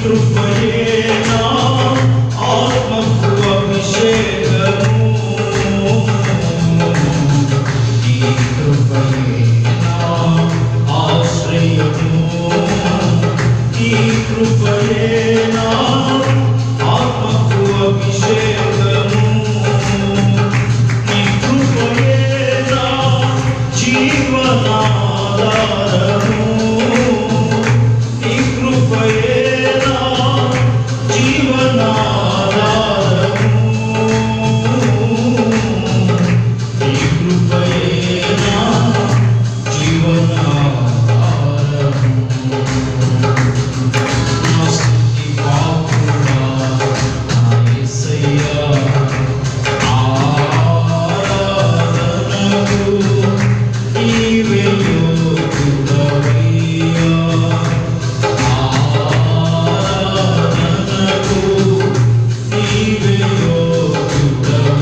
కృపయేనా ఆత్మకు అభిషేకము నీ కృపయేనా ఆశ్రయము నీ కృపయేనా ఆత్మకు అభిషేకము నీ కృపయేనా జీవనాధారము నీ కృపయేనా జీవనాధారము నీ కృపయేనా జీవనాధారము నా స్తుతి పాత్రుడా నా యేసయ్యా ఆరాధనకు నీవే యోగ్యుడవయ్యా ఆరాధనకు నీవే యోగ్యుడవయ్యా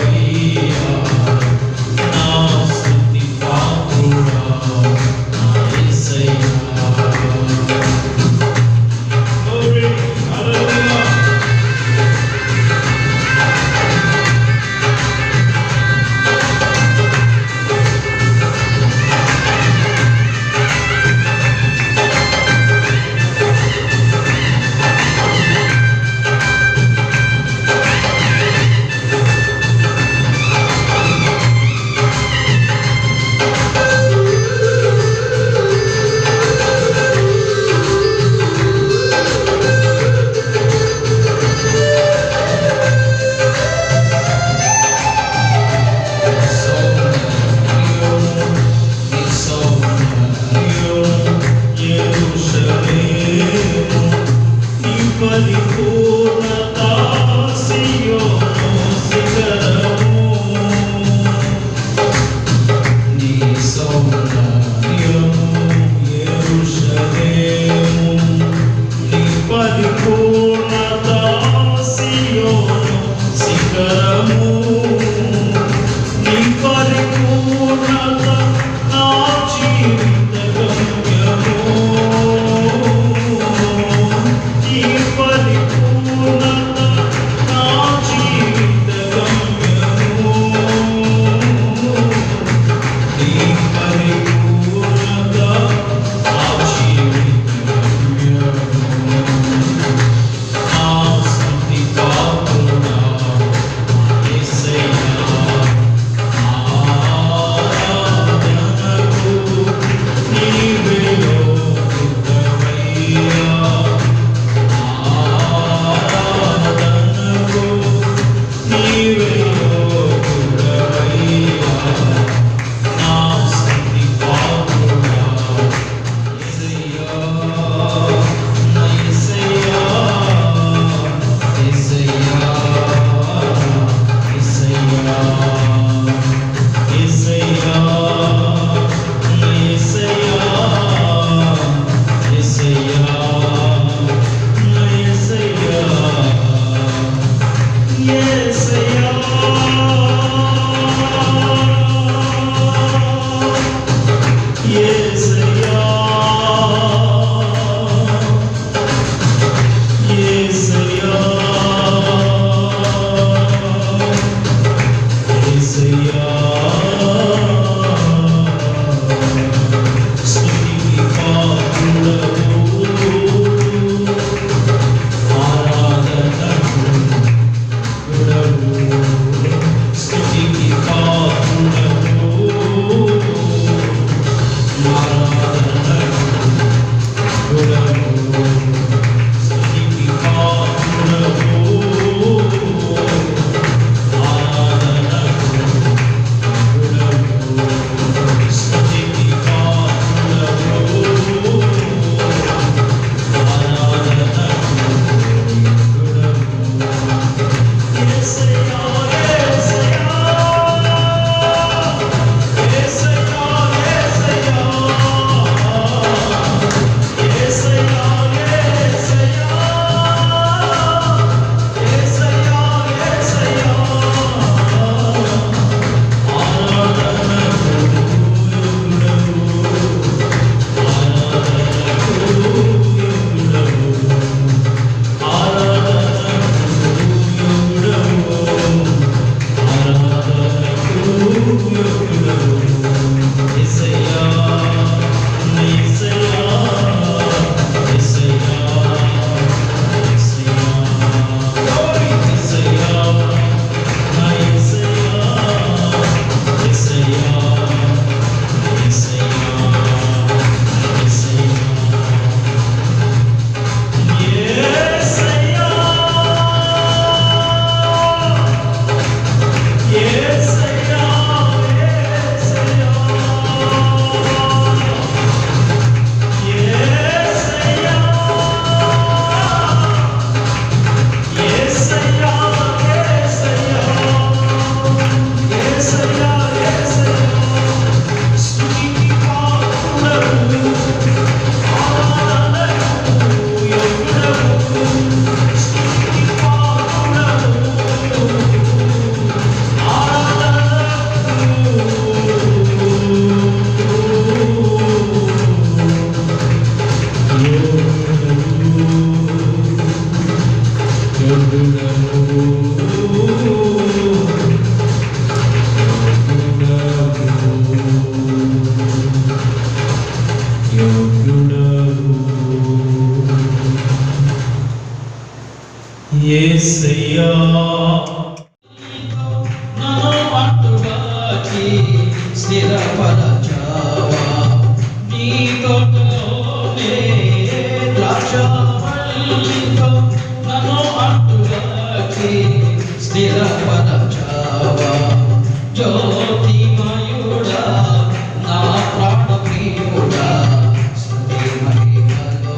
నా స్తుతి పాత్రుడా నా యేసయ్యా Glory, hallelujah. యేసయ్యా నన్ను పట్టుబట్టి స్థిరపరచావా నీ తోటలోనే ద్రాక్షవల్లితో నన్ను పట్టుబట్టి స్థిరపరచావా జ్యోతిమయుడా నా ప్రాణప్రియుడా స్తుతి మహిమలు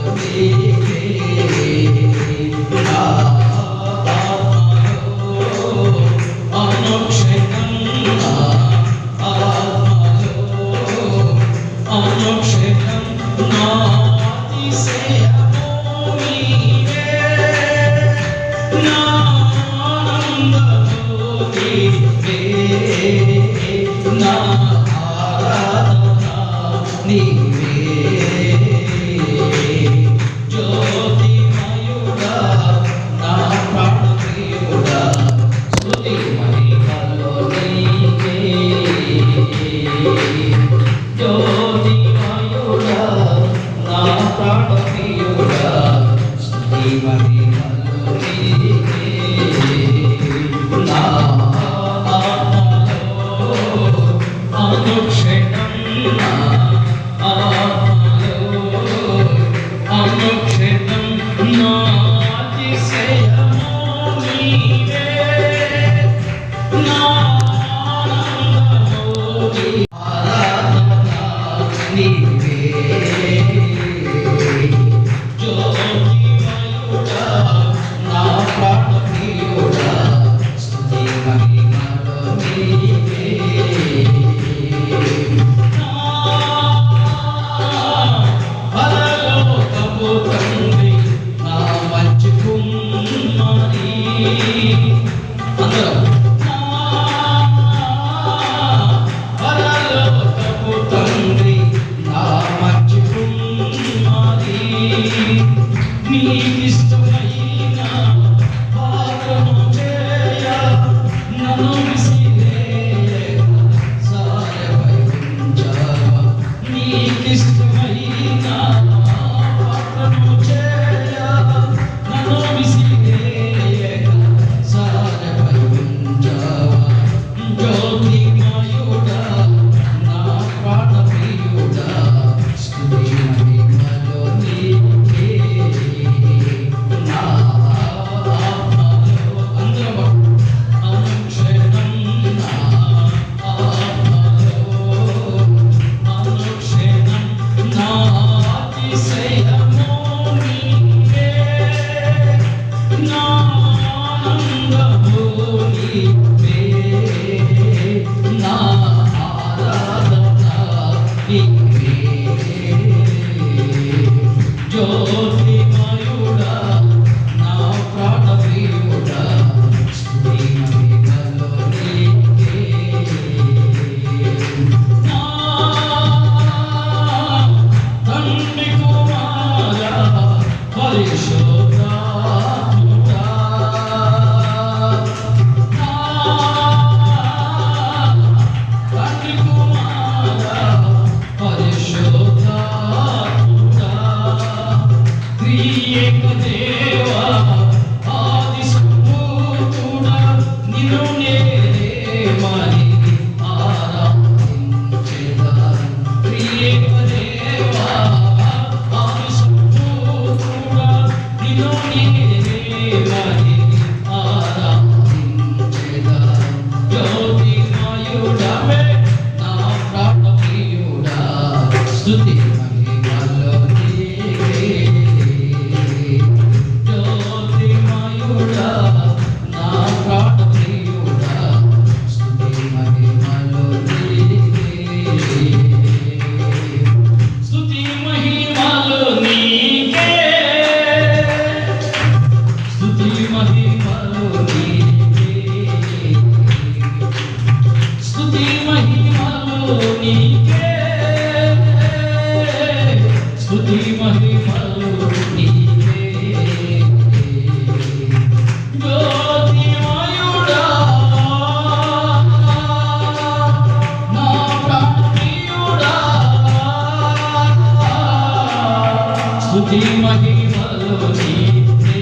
నీకే స్తుతి మహిమలు నీకే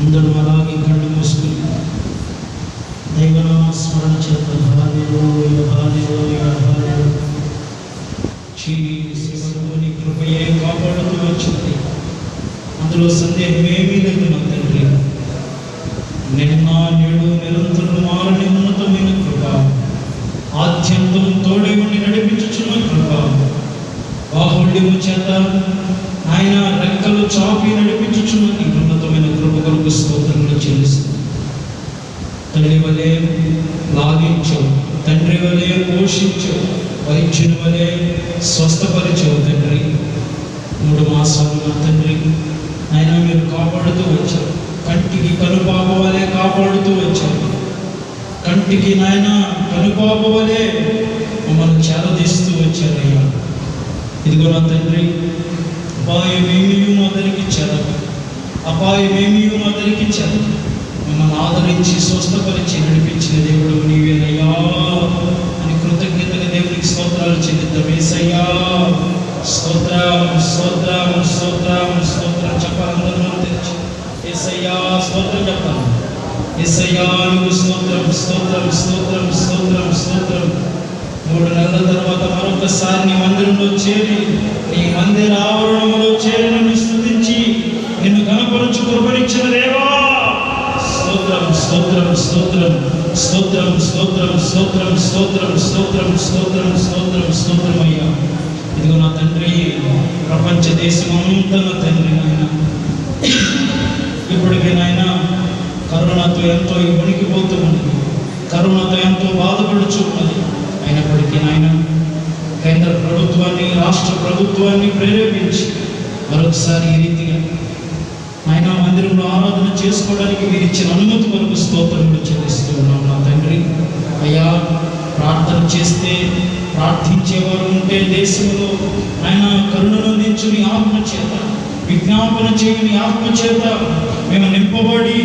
అందరూ అలాగే కళ్ళు మూసుకుని దైవనామ స్మరణ చేత హల్లెలూయా హల్లెలూయా హల్లెలూయా. నీ కృపయే కాపాడుతూ వచ్చింది, అందులో సందేహం ఏమీ లేదు నా తండ్రి. నిన్న నేడు నిరంతరం మారని ఉన్నతమైన కృప, ఆద్యంతం తోడే ఉండి నడిపించుచున్న కృప, బాహుళ్యము చేత ఆయన రెక్కలు చాపి నడిపించుచున్న నీ ఉన్నతమైన కృప కొరకు స్తోత్రములు చెల్లిస్తున్నాను. తల్లి వలె లాగించవు, తండ్రి వలె పోషించవు, వైద్యుని వలె స్వస్థపరిచవు తండ్రి. 3 మాసాలు నా తండ్రి ఆయన మీరు కాపాడుతూ వచ్చారు. కంటికి కనుపాప వలె కాపాడుతూ వచ్చారు. కంటికి నాయన కనుపాప వలె మమ్మల్ని చేరదీస్తూ వచ్చారయ్యా. ఇదిగో నా తండ్రి, అపాయమేమీ మొదలికి చెరదు, అపాయమేమీ మొదలికి చెరదు. మమ్మల్ని ఆదరించి స్వస్థపరిచి నడిపించిన దేవుడు నీవేనయ్యా అని కృతజ్ఞతగా దేవునికి స్తోత్రాలు చెల్లిద్దాం. యేసయ్యా స్తోత్రం స్తోత్రం స్తోత్రం స్తోత్రం చెప్పాలందరూ తెచ్చి యేసయ్యా స్తోత్రం చెప్పాలి. యేసయ్యా నీకు స్తోత్రం స్తోత్రం స్తోత్రం స్తోత్రం స్తోత్రం. 3 నెలల తర్వాత మరొకసారి నీ మందిరంలో చేరి, నీ మందిర ఆవరణంలో చేరి నిన్ను స్తుతించి నిన్ను కనపరచు కృపనిచ్చిన దేవా స్తోత్రం స్తోత్రం స్తోత్రం స్తోత్రం స్తోత్రం స్తోత్రం స్తోత్రం స్తోత్రం స్తోత్రం స్తోత్రం స్తోత్రం అయ్యా. ఇదిగో నా తండ్రి, ప్రపంచ దేశమంతా నా తండ్రి నాయన ఇప్పటికీ నాయన కరోనాతో ఎంతో వణికిపోతూ ఉన్నది, కరోనాతో ఎంతో బాధపడుచు ఉన్నది. అయినప్పటికీ నాయన కేంద్ర ప్రభుత్వాన్ని, రాష్ట్ర ప్రభుత్వాన్ని ప్రేరేపించి మరొకసారి ఈ రీతిగా ఆయన మందిరంలో ఆరాధన చేసుకోవడానికి మీరు ఇచ్చిన అనుమతి కొరకు స్తోత్రములు చెల్లిస్తూ ఉన్నాం నా తండ్రి. అయ్యా, ప్రార్థన చేస్తే ప్రార్థించేవారు ఉంటే దేశంలో ఆయన కరుణను అందించు నీ ఆత్మ చేత, విజ్ఞాపన చేయని ఆత్మ చేత మేము నింపబడి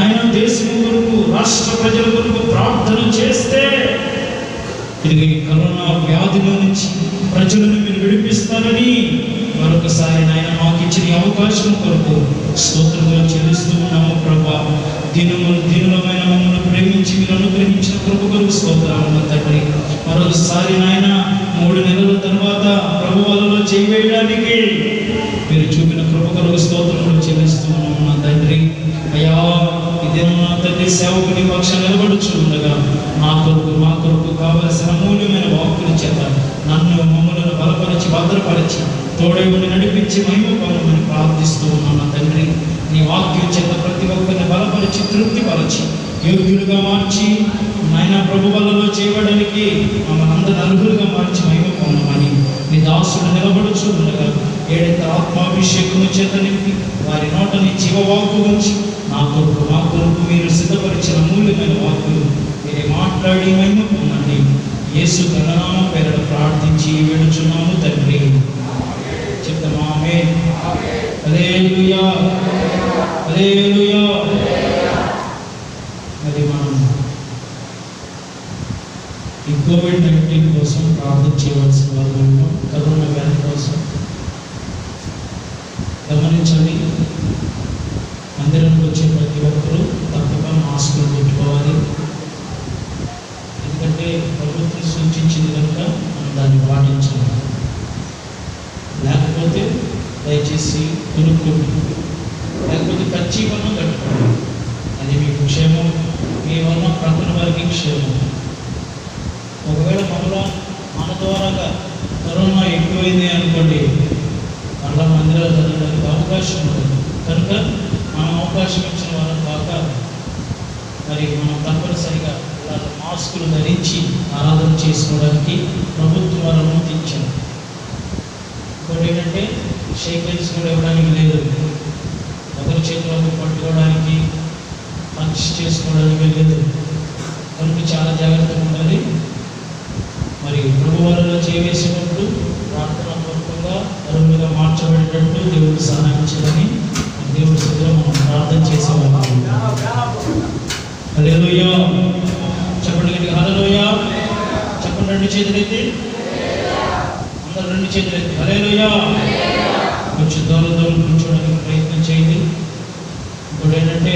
ఆయన దేశం కొరకు, రాష్ట్ర ప్రజల కొరకు ప్రార్థన చేస్తే ఇది కరోనా వ్యాధిలో నుంచి ప్రజలను మీరు విడిపిస్తారని మరొకసారి నాయన మాకు ఇచ్చిన అవకాశం కొరకు స్తోత్రములు చెల్లిస్తూ ఉన్నాము ప్రభా. దీనులమైన మమ్మల్ని ప్రేమించి మీరు అనుగ్రహించిన కృప కొరకు స్తోత్రాలు తండ్రి. మరొకసారి నాయన 3 నెలల తర్వాత ప్రభువులలో చేయవేయడానికి మీరు చూపిన కృప కొరకు స్తోత్రములు చెల్లిస్తూ ఉన్నాము నా తండ్రి. అయ్యా, ఇదే నా తండ్రి సేవకుని పక్షం నిలబడుచు ఉండగా మా కొరకు కావలసిన అమూల్యమైన వాక్కుల చేత నన్ను మమ్మలను బలపరిచి భద్రపరిచి తోడై ఉండి నడిపించి మహిమ పొందమని ప్రార్థిస్తూ ఉన్నాను నా తండ్రి. నీ వాక్యం చేత ప్రతి ఒక్కరిని బలపరిచి తృప్తిపరిచి యోగ్యులుగా మార్చి నాయన ప్రభువులలో చేయడానికి మమ్మల్ని అందరి అర్హులుగా మార్చి మహిమ పొందమని నీ దాసుడు నిలబడుచు ఉండగా 7 ఆత్మాభిషేకము చేత నింపి వారి నోటని జీవవాక్కు ఉంచి మా కొరకు మీరు సిద్ధపరిచిన మూల్యమైన వాక్కులు మీరే మాట్లాడి మహిమ పొందండి. యేసు ఘననామం పేరట ప్రార్థించి వేడుచున్నాము తండ్రి. చెప్తాము ఆమేన్. హల్లెలూయా హల్లెలూయా. మరి మనం ఈ కోవిడ్-19 కోసం ప్రార్థన చేయవలసిన వాళ్ళు ఉన్నాం. కరోనా వ్యాధి కోసం గమనించండి, మందిరంలో వచ్చే ప్రతి ఒక్కరూ తప్పక మాస్కులు పెట్టుకోవాలి. ఎందుకంటే ప్రభుత్వం సూచించింది కనుక మనం దాన్ని పాటించాలి. లేకపోతే దయచేసి కొనుక్కోండి, లేకపోతే ఖర్చీవన్న కట్టుకోండి. అది మీకు క్షేమం, మీ వల్ల ప్రక్కన వారికి క్షేమం. ఒకవేళ మన ద్వారాగా కరోనా ఎక్కువైంది అనుకోండి, మళ్ళా మందిరాలు చదవడానికి అవకాశం ఉంటుంది. కనుక మనం అవకాశం ఇచ్చిన వాళ్ళ కాక మరి మనం తప్పనిసరిగా ఇలా మాస్కులు ధరించి ఆరాధన చేసుకోవడానికి ప్రభుత్వం వారు అనుమతించారు. ఇంకోటి ఏంటంటే షేక్ హ్యాండ్స్ కూడా ఇవ్వడానికి లేదు, ఒకరి చేతులకు పట్టుకోవడానికి, పంచ్ చేసుకోవడానికి లేదు. కనుక చాలా జాగ్రత్తగా ఉండాలి. మరి ప్రభువారిలో చేయవేసేటప్పుడు ప్రార్థన పూర్వకంగా అరువులుగా మార్చబడేటట్టు దేవుడు సహాయం చేయాలని దేవుడి సన్నిధిలో మనం ప్రార్థన చేసేవాళ్ళం. హల్లెలూయా చెప్పండి గట్టిగా, హల్లెలూయా చెప్పండి. 2 చేతులైతే అందరూ 2 చేతులైతే హల్లెలూయా. కొంచెం దూరం కూర్చోడానికి ప్రయత్నం చేయండి. ఇప్పుడు ఏంటంటే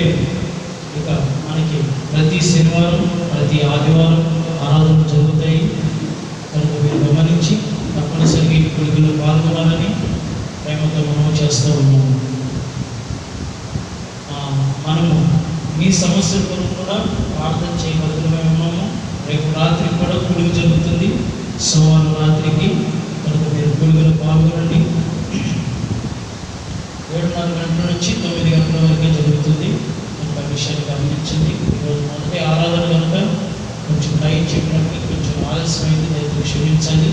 ఇక మనకి ప్రతి శనివారం, ప్రతి ఆదివారం ఆరాధనలు జరుగుతాయి. కనుక మీరు గమనించి తప్పనిసరిగా ఈ కొడుకులో పాల్గొనాలని ప్రేమతో మనం చేస్తూ ఉన్నాము. మనము మీ సమస్యల కొరకు కూడా ప్రార్థన చేయబద్దులమై ఉన్నాము. రేపు రాత్రికి కూడా కూడిక జరుగుతుంది, సోమవారం రాత్రికి. కనుక మీరు కూడికలో పాల్గొనండి. 7:30 గంటల నుంచి 9 గంటల వరకే జరుగుతుంది. కనుక విషయాన్ని గమనించండి. ఈరోజు మొదటి ఆరాధన కనుక కొంచెం టైం చెప్పినప్పుడు కొంచెం ఆలస్యమైంది, దయచేసి క్షమించండి.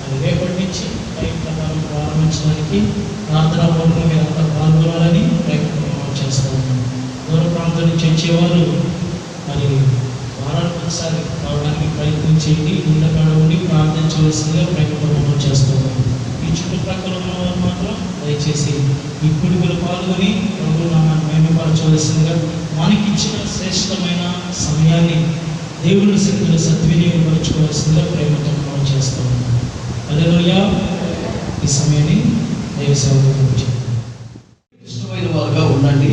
అది రేపటి నుంచి టైం ప్రకారం ప్రారంభించడానికి ప్రార్థనా పూర్వకంగా మీరు అంతా పాల్గొనాలని ప్రయత్నం చేస్తూ ఉన్నాం. దూర ప్రాంతం నుంచి వచ్చేవారు మరి వారానికి ఒకసారి రావడానికి ప్రయత్నం చేయండి. ఉండకాడ ఉండి ప్రార్థించవలసిందిగా ప్రయత్నం చేస్తూ ఉన్నాం. ఈ చుట్టుప్రక్కల ఉన్నవారు మాత్రం దయచేసి ఈ కుడుగులు పాల్గొని ప్రభు నామాన్ని మహిమపరచవలసిందిగా మనకిచ్చిన శ్రేష్టమైన సమయాన్ని దేవుని శక్తులు సద్వినియోగపరచుకోవాల్సిందిగా ప్రేమతో మనం చేస్తాం. హల్లెలూయా. ఈ సమయాన్ని దైవ సేవకు ఇష్టమైన వారుగా ఉండండి,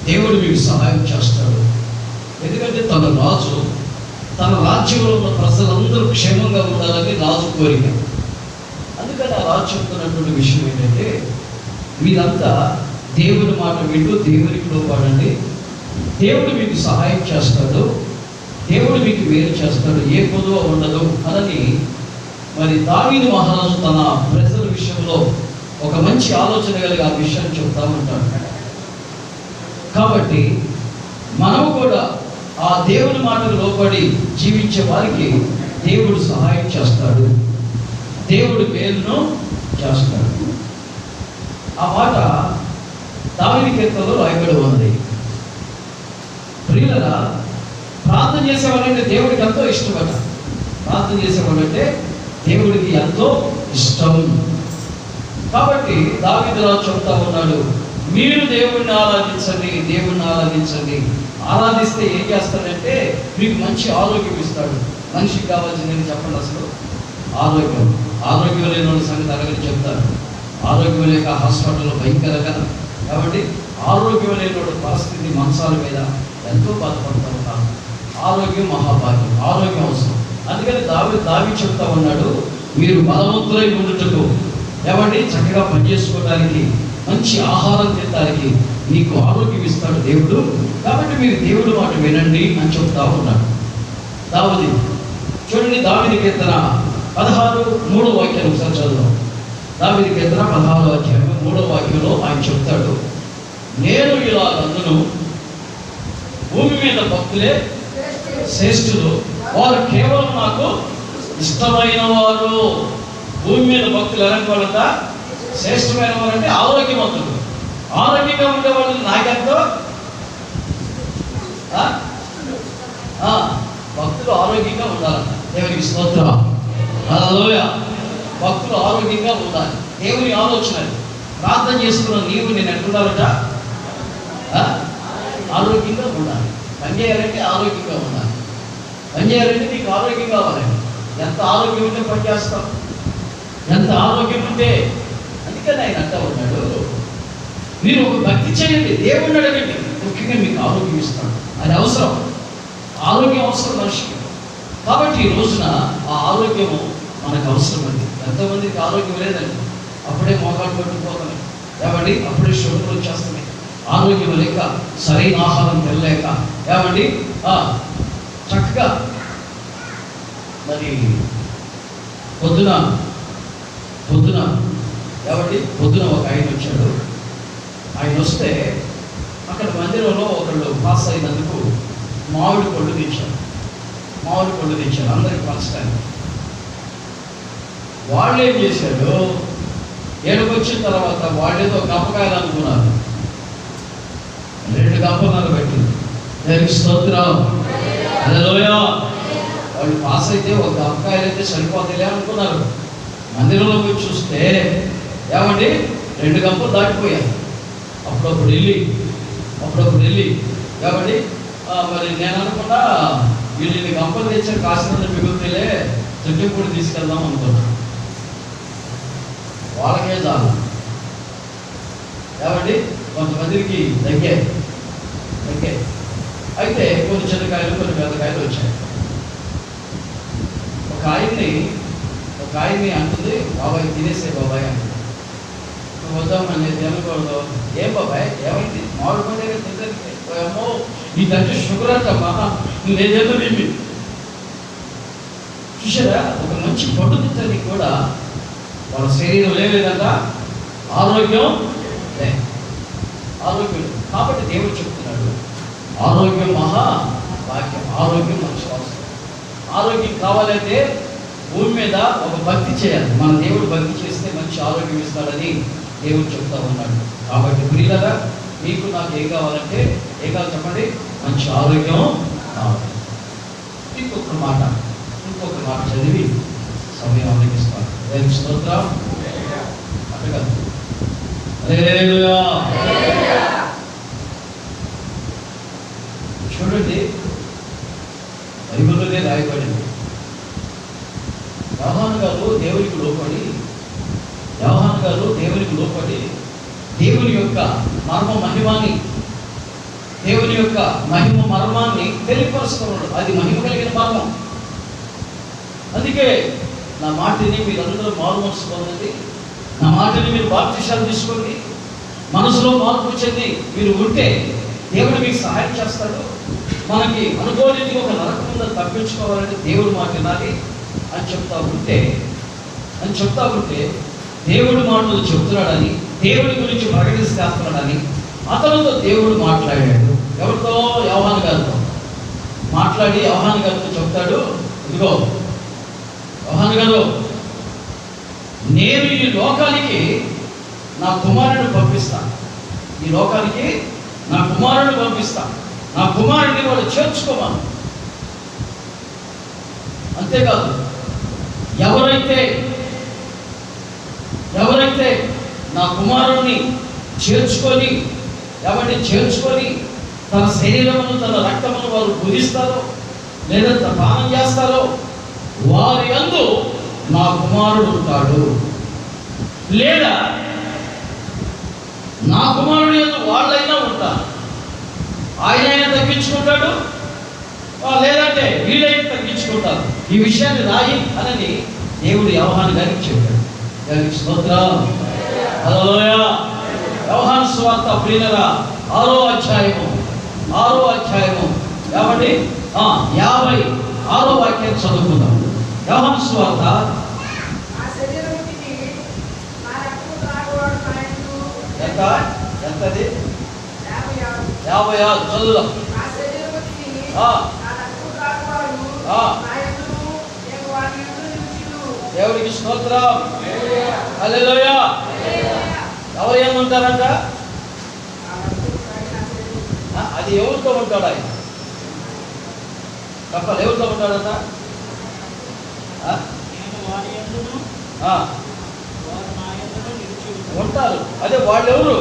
దేవుడు మీకు సహాయం చేస్తాడు. ఎందుకంటే తన రాజు తన రాజ్యంలో ఉన్న ప్రజలందరూ క్షేమంగా ఉండాలని రాజు కోరిక. అందుకని ఆ రాజు చెప్తున్నటువంటి విషయం ఏంటంటే, మీరంతా దేవుని మాట వింటూ దేవునికి లోపడండి, దేవుడు మీకు సహాయం చేస్తాడు, దేవుడు మీకు మేలు చేస్తాడు, ఏ కొదువ ఉండదు అని మరి దావీదు మహారాజు తన ప్రజల విషయంలో ఒక మంచి ఆలోచన కలిగి ఆ విషయాన్ని చెప్తా ఉంటాడు. కాబట్టి మనం కూడా ఆ దేవుని మాటకు లోబడి జీవించే వారికి దేవుడు సహాయం చేస్తాడు, దేవుడు మేలును చేస్తాడు. ఆ మాట దావీదు కీర్తనలో రాయబడి ఉంది. ప్రియులరా, ప్రార్థన చేసేవాళ్ళంటే దేవుడికి ఎంతో ఇష్టపడ. ప్రార్థన చేసేవాళ్ళంటే దేవుడికి ఎంతో ఇష్టం. కాబట్టి దావీదు రాజు చెప్తా ఉన్నాడు, మీరు దేవుణ్ణి ఆరాధించండి, దేవుణ్ణి ఆరాధించండి. ఆరాధిస్తే ఏం చేస్తాడంటే మీకు మంచి ఆరోగ్యం ఇస్తాడు. మనిషికి కావాల్సింది ఏంటి చెప్పండి? అసలు ఆరోగ్యం. ఆరోగ్యం లేని వాళ్ళ సంగతి అడగని చెప్తారు. ఆరోగ్యం లేక హాస్పిటల్లో భయంకరంగా. కాబట్టి ఆరోగ్యం లేని వాళ్ళ పరిస్థితి మంచాల మీద ఎంతో బాధపడుతూ ఉంటారు. ఆరోగ్యం మహాభాగ్యం, ఆరోగ్యం అవసరం. అందుకని దావీదు చెప్తా ఉన్నాడు, మీరు బలవంతులై ఉండుటకు, ఏమండి, చక్కగా పనిచేసుకోవడానికి, మంచి ఆహారం తినడానికి నీకు ఆరోగ్యం ఇస్తాడు దేవుడు. కాబట్టి మీరు దేవుడు మాట వినండి అని చెప్తా ఉన్నాడు దావీదు. చూడండి, దావీదు కీర్తన 16:3 వాక్యాన్ని ఒకసారి చదువు. దావీదు కీర్తన 16వ అధ్యాయం 3వ వాక్యంలో ఆయన చెప్తాడు, నేను ఇలా అందును, భూమి మీద భక్తులే శ్రేష్ఠులు, వారు కేవలం నాకు ఇష్టమైన వారు. భూమి మీద భక్తులు ఎలాంటి వాళ్ళంతా? శ్రేష్టమైన వారు అంటే ఆరోగ్యవంతులు. ఆరోగ్యంగా ఉండేవాళ్ళు నాకెంతో. భక్తులు ఆరోగ్యంగా ఉండాలంట. దేవునికి స్తోత్రం. హల్లెలూయా. భక్తులు ఆరోగ్యంగా ఉండాలి. దేవుని ఆలోచన. ప్రార్థన చేసుకున్న నీవు నేను ఎట్లుండాలట? ఆరోగ్యంగా ఉండాలి. పని చేయాలంటే ఆరోగ్యంగా ఉండాలి. పని చేయాలంటే నీకు ఆరోగ్యం కావాలండి. ఎంత ఆరోగ్యం ఉంటే పని చేస్తాం, ఎంత ఆరోగ్యం ఉంటే. అందుకని ఆయన అంటా ఉన్నాడు, మీరు ఒక భక్తి చేయండి, దేవుణ్ణి అడగండి, ముఖ్యంగా మీకు ఆరోగ్యం ఇస్తాడు. అది అవసరం. ఆరోగ్యం అవసరం మనిషికి. కాబట్టి ఈ రోజున ఆ ఆరోగ్యము మనకు అవసరం అండి. ఎంతోమందికి ఆరోగ్యం లేదండి, అప్పుడే మోకాలు పట్టుకుపోతున్నాయి, ఏమండి, అప్పుడే షుగర్లు వచ్చేస్తున్నాయి. ఆరోగ్యం లేక, సరైన ఆహారం తినలేక, ఏమండి, చక్కగా మరి పొద్దున పొద్దున ఒక ఆయన వచ్చాడు. ఆయన వస్తే అక్కడ మందిరంలో ఒకళ్ళు పాస్ అయినందుకు మామిడి పళ్ళు తెచ్చారు. అందరికి పంచడానికి. వాళ్ళు ఏం చేశాడు, ఏడుకు వచ్చిన తర్వాత వాళ్ళేదో గప్పకాయలు అనుకున్నారు. 2 గప్పలు పెట్టింది. దేవునికి స్తోత్రం. హల్లెలూయా. వాళ్ళు పాస్ అయితే ఒక గప్పకాయలు అయితే సరిపోతాయిలే అనుకున్నారు. మందిరంలోకి వచ్చి చూస్తే ఏమండి 2 గంపలు దాటిపోయారు. అప్పుడప్పుడు వెళ్ళి ఏమండి, మరి నేను అనుకున్నా వీళ్ళని గంపలు తెచ్చారు, కాసినంత మిగులుతేలే చెట్టు కూడా తీసుకెళ్దాం అనుకున్నాను. వాళ్ళకే చాలు. ఏమండి, కొంతమందికి దగ్గాయి. అయితే కొన్ని చిన్నకాయలు, కొన్ని పెద్దకాయలు వచ్చాయి. ఒక ఆయన్ని అంటుంది, బాబాయ్ తినేసే బాబాయ్ అంటుంది. వద్దామని నేను తినకూడదు. ఏం బాబాయ్ ఏమైంది? మామిడి పండు దగ్గర తింటే అమ్మో ఇదంటే షుగర్ అంటమ్మా, నేనేదో తిండి. చూసారా, ఒక మంచి పండు తింటానికి కూడా వాళ్ళ శరీరం లేదంట, ఆరోగ్యం లేదు. కాబట్టి దేవుడు చెప్తున్నాడు, ఆరోగ్యం మహాభాగ్యం. ఆరోగ్యం మనకు అవసరం. ఆరోగ్యం కావాలంటే భూమి మీద ఒక భక్తి చేయాలి. మన దేవుడు భక్తి చేస్తే మంచి ఆరోగ్యం ఇస్తాడని దేవుడు చెప్తా ఉన్నాడు. కాబట్టి ప్రియులారా, మీకు నాకు ఏం కావాలంటే ఏం కావాలి చెప్పండి? మంచి ఆరోగ్యం కావాలి. ఇంకొక మాట చదివి సమయం అవలంబిస్తాను. దేవుని స్తోత్రం. అట్లా హల్లెలూయా. చూడండి, బైబిల్లోనే రాయబడింది. యోహాను గారు దేవునికి లోపడి, యోహాను గారు దేవునికి లోపడి దేవుని యొక్క మహిమాన్ని, దేవుని యొక్క మర్మాన్ని తెలియపరుస్తున్నాడు. అది మహిమ కలిగిన మర్మం. అందుకే నా మాటని మీరందరూ మారు మనసు పొందండి, నా మాటని మీరు బాప్తిసాలు తీసుకోండి, మనసులో మార్పు చెంది మీరు ఉంటే దేవుడు మీకు సహాయం చేస్తాడు. మనకి అనుకోలేని ఒక నరకం తప్పించుకోవాలంటే దేవుడు మాట వినాలి అని చెప్తా ఉంటే దేవుడు మాటలు చెప్తున్నాడని, దేవుడి గురించి ప్రకటిస్తున్నాడని అతనితో దేవుడు మాట్లాడాడు. ఎవరితో? యోహాను గారితో మాట్లాడి యోహాను గారితో చెప్తాడు, ఇదిగో యోహాను గారు, నేను ఈ లోకానికి నా కుమారుడిని పంపిస్తాను. ఈ లోకానికి నా కుమారుడిని పంపిస్తాను. నా కుమారుడిని వాళ్ళు చేర్చుకోవాలి. అంతేకాదు, ఎవరైతే నా కుమారుడిని చేర్చుకొని తన శరీరమును తన రక్తమును వారు భుజిస్తారో లేదా పానం చేస్తారో వారి యందు నా కుమారుడు ఉంటాడు. లేదా నా కుమారుడు యందు వాళ్ళైనా ఉంటారు. ఆయనైనా తగ్గించుకుంటాడు, లేదంటే వీళ్ళైనా తగ్గించుకుంటారు. ఈ విషయాన్ని రాయి అని దేవుడు యోహాను గారికి చెప్పాడు. దానికి స్తోత్రం. హల్లెలూయా. యోహాను సువార్త ప్రియులారా 6వ అధ్యాయము కాబట్టి 56వ వాక్యాన్ని చదువుకుందాం. యోహాను సువార్త ఎంతది? 56 చదువుదాం. దేవుడికి స్తోత్రం. హల్లెలూయా. ఎవరు ఏమంటారంట? అది ఎవరితో ఉంటాడు? ఆయన తప్పలు ఎవరితో ఉంటాడంట? ఉంటారు. అదే వాళ్ళు ఎవరు?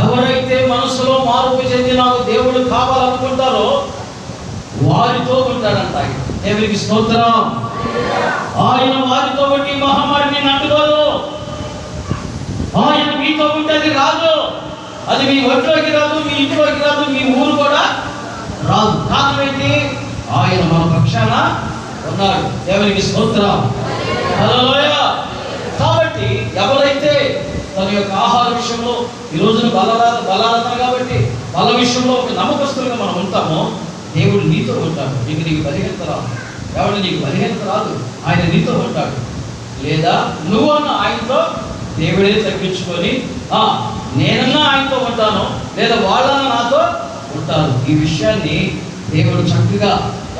ఎవరైతే మనసులో మార్పు చెంది నాకు దేవుడు కావాలనుకుంటారో వారితో ఉంటాడంట. దేవునికి స్తోత్రం. ఆయన వారితో ఉండి మహమ్మారిని నట్టుకోదు. ఆయన మీతో ఉంటే అది రాదు. అది మీ ఒంట్లోకి రాదు, మీ ఇంట్లోకి రాదు, మీ ఊరు కూడా రాదు. కారణం ఏంటి? ఆయన మన పక్షాన ఉన్నాడు. దేవునికి స్తోత్రం. హల్లెలూయా. కాబట్టి ఎవరైతే తన యొక్క ఆహార విషయంలో ఈ రోజున బలాలన్నారు కాబట్టి బల విషయంలో ఒక నమ్మకస్తులుగా మనం ఉంటామో దేవుడు నీతో ఉంటాడు. నీకు బలహీనత రాదు. ఎవడు నీకు బలహీనత రాదు. ఆయన నీతో ఉంటాడు. లేదా నువ్వన్న ఆయనతో దేవుడే తగ్గించుకొని నేనన్నా ఆయనతో ఉంటాను, లేదా వాళ్ళన్నా నాతో ఉంటారు. ఈ విషయాన్ని దేవుడు చక్కగా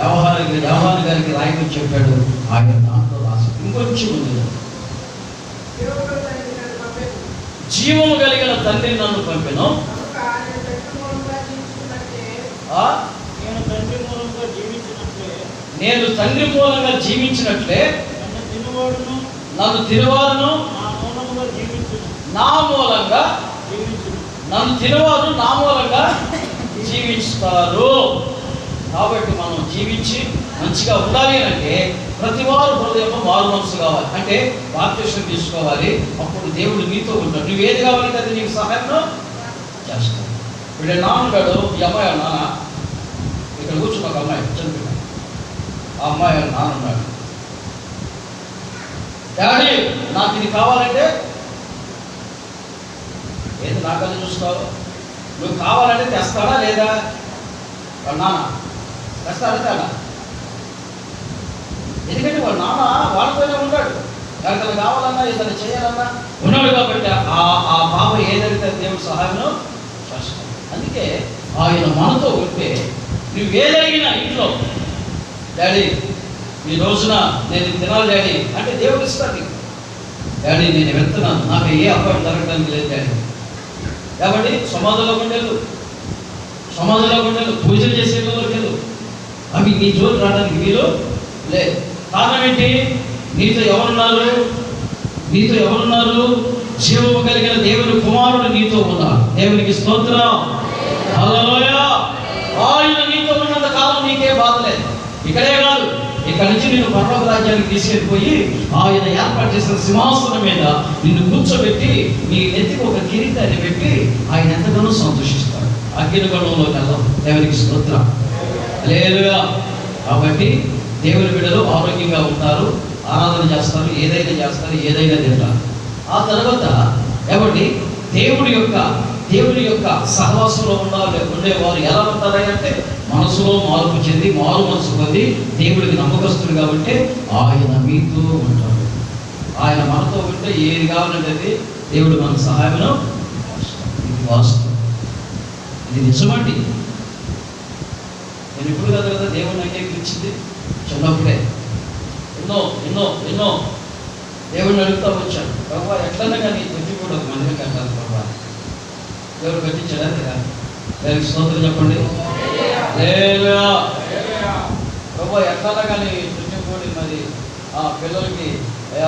యోహాను గారికి రాయమని చెప్పాడు. ఆయన దాంట్లో రాసి ఇంకొంచెం ఉంది. జీవము కలిగిన తండ్రి నన్ను పంపెను, నేను తండ్రి మూలంగా జీవించినట్లే నన్ను తినవారును నా మూలంగా నన్ను తినవారు నా మూలంగా జీవిస్తారు. కాబట్టి మనం జీవించి మంచిగా ఉండాలి అంటే ప్రతి వారు హృదయంలో మారు మనసు కావాలి. అంటే బాప్తిస్మం తీసుకోవాలి. అప్పుడు దేవుడు నీతో ఉంటాడు. నువ్వు ఏది కావాలంటే అది నీకు సహాయం చేస్తాడు. వీళ్ళ నాన్నగాడు, ఈ అమ్మాయి నాన్న ఇక్కడ కూర్చున్న ఒక అమ్మాయి చనిపోయిన ఆ అమ్మాయి నాన్న ఉన్నాడు. డాడీ నాకు ఇది కావాలంటే ఏది నాకన్నా చూస్తావు? నువ్వు కావాలంటే తెస్తాడా లేదా? నాన్న తెస్తాడా తేడా? ఎందుకంటే వాళ్ళ నాన్న వాళ్ళతోనే ఉంటాడు. ఎవరికైనా కావాలన్నా ఏదైనా చేయాలన్నా ఉన్నాడు. కాబట్టి ఆ పాప ఏదైతే దేవుడు సహాయం చేస్తాడు. అందుకే ఆయన మనతో ఉంటే నువ్వు ఏదైనా ఇంట్లో డాడీ ఈ రోజున నేను తినాలి డాడీ అంటే దేవుడు ఇస్తాడు. డాడీ నేను వెళ్తున్నాను, నాకు ఏ అపాయం జరగడానికి లేదు డాడీ. కాబట్టి సమాధంలో ఉండేది పూజలు చేసే రోజులు అవి నీ జోలు రావడానికి వీలు లేదు. కారణం ఏంటి? నీతో ఎవరున్నారు? జీవము కలిగిన దేవుని కుమారుడు నీతో ఉన్నాడు. దేవునికి స్తోత్రం. హల్లెలూయా. ఆయన నీతో ఉన్నంత కాలం నీకే బాధ లేదు. ఇక్కడే కాదు, ఇక్కడి నుంచి నిన్ను పరలోక రాజ్యానికి తీసుకెళ్ళిపోయి ఆయన ఏర్పాటు చేసిన సింహాసనం మీద నిన్ను కూర్చోబెట్టి నీ నెత్తికి ఒక కిరీటాన్ని పెట్టి ఆయన ఎంతగానో సంతోషిస్తాడు. అగ్నిగుండంలోకి వెళ్దాం. దేవునికి స్తోత్రం. హల్లెలూయా. కాబట్టి దేవుని బిడ్డలు ఆరోగ్యంగా ఉంటారు, ఆరాధన చేస్తారు, ఏదైనా చేస్తారు, ఏదైనా తింటారు. ఆ తర్వాత ఏమండి దేవుడి యొక్క సహవాసంలో ఉండేవారు ఎలా ఉంటారంటే మనసులో మార్పు చెంది మారు మనసు పొంది దేవుడికి నమ్మకస్తుడు కాబట్టి ఆయన మీతో ఉంటాడు. ఆయన మనతో ఉంటే ఏది కావాలంటే దేవుడు మనకు సహాయమును ఇది వాస్తవం, ఇది నిజమండి. నేను ఇప్పుడు కదా దేవుడిని అంగీకరించింది చిన్నప్పుడే ఎన్నో ఎన్నో ఎన్నో దేవుడిని అడుగుతూ వచ్చాను. ప్రభావ ఎట్లన్నా కానీ కొంచెం కూడా ఒక మందిరం కట్టాలి ప్రభావ. దేవుడు కట్టించాడా లేదా? దానికి స్తోత్రం చెప్పండి. ప్రభావ ఎట్లన్నా కానీ కొంచెం కూడా మరి ఆ పిల్లలకి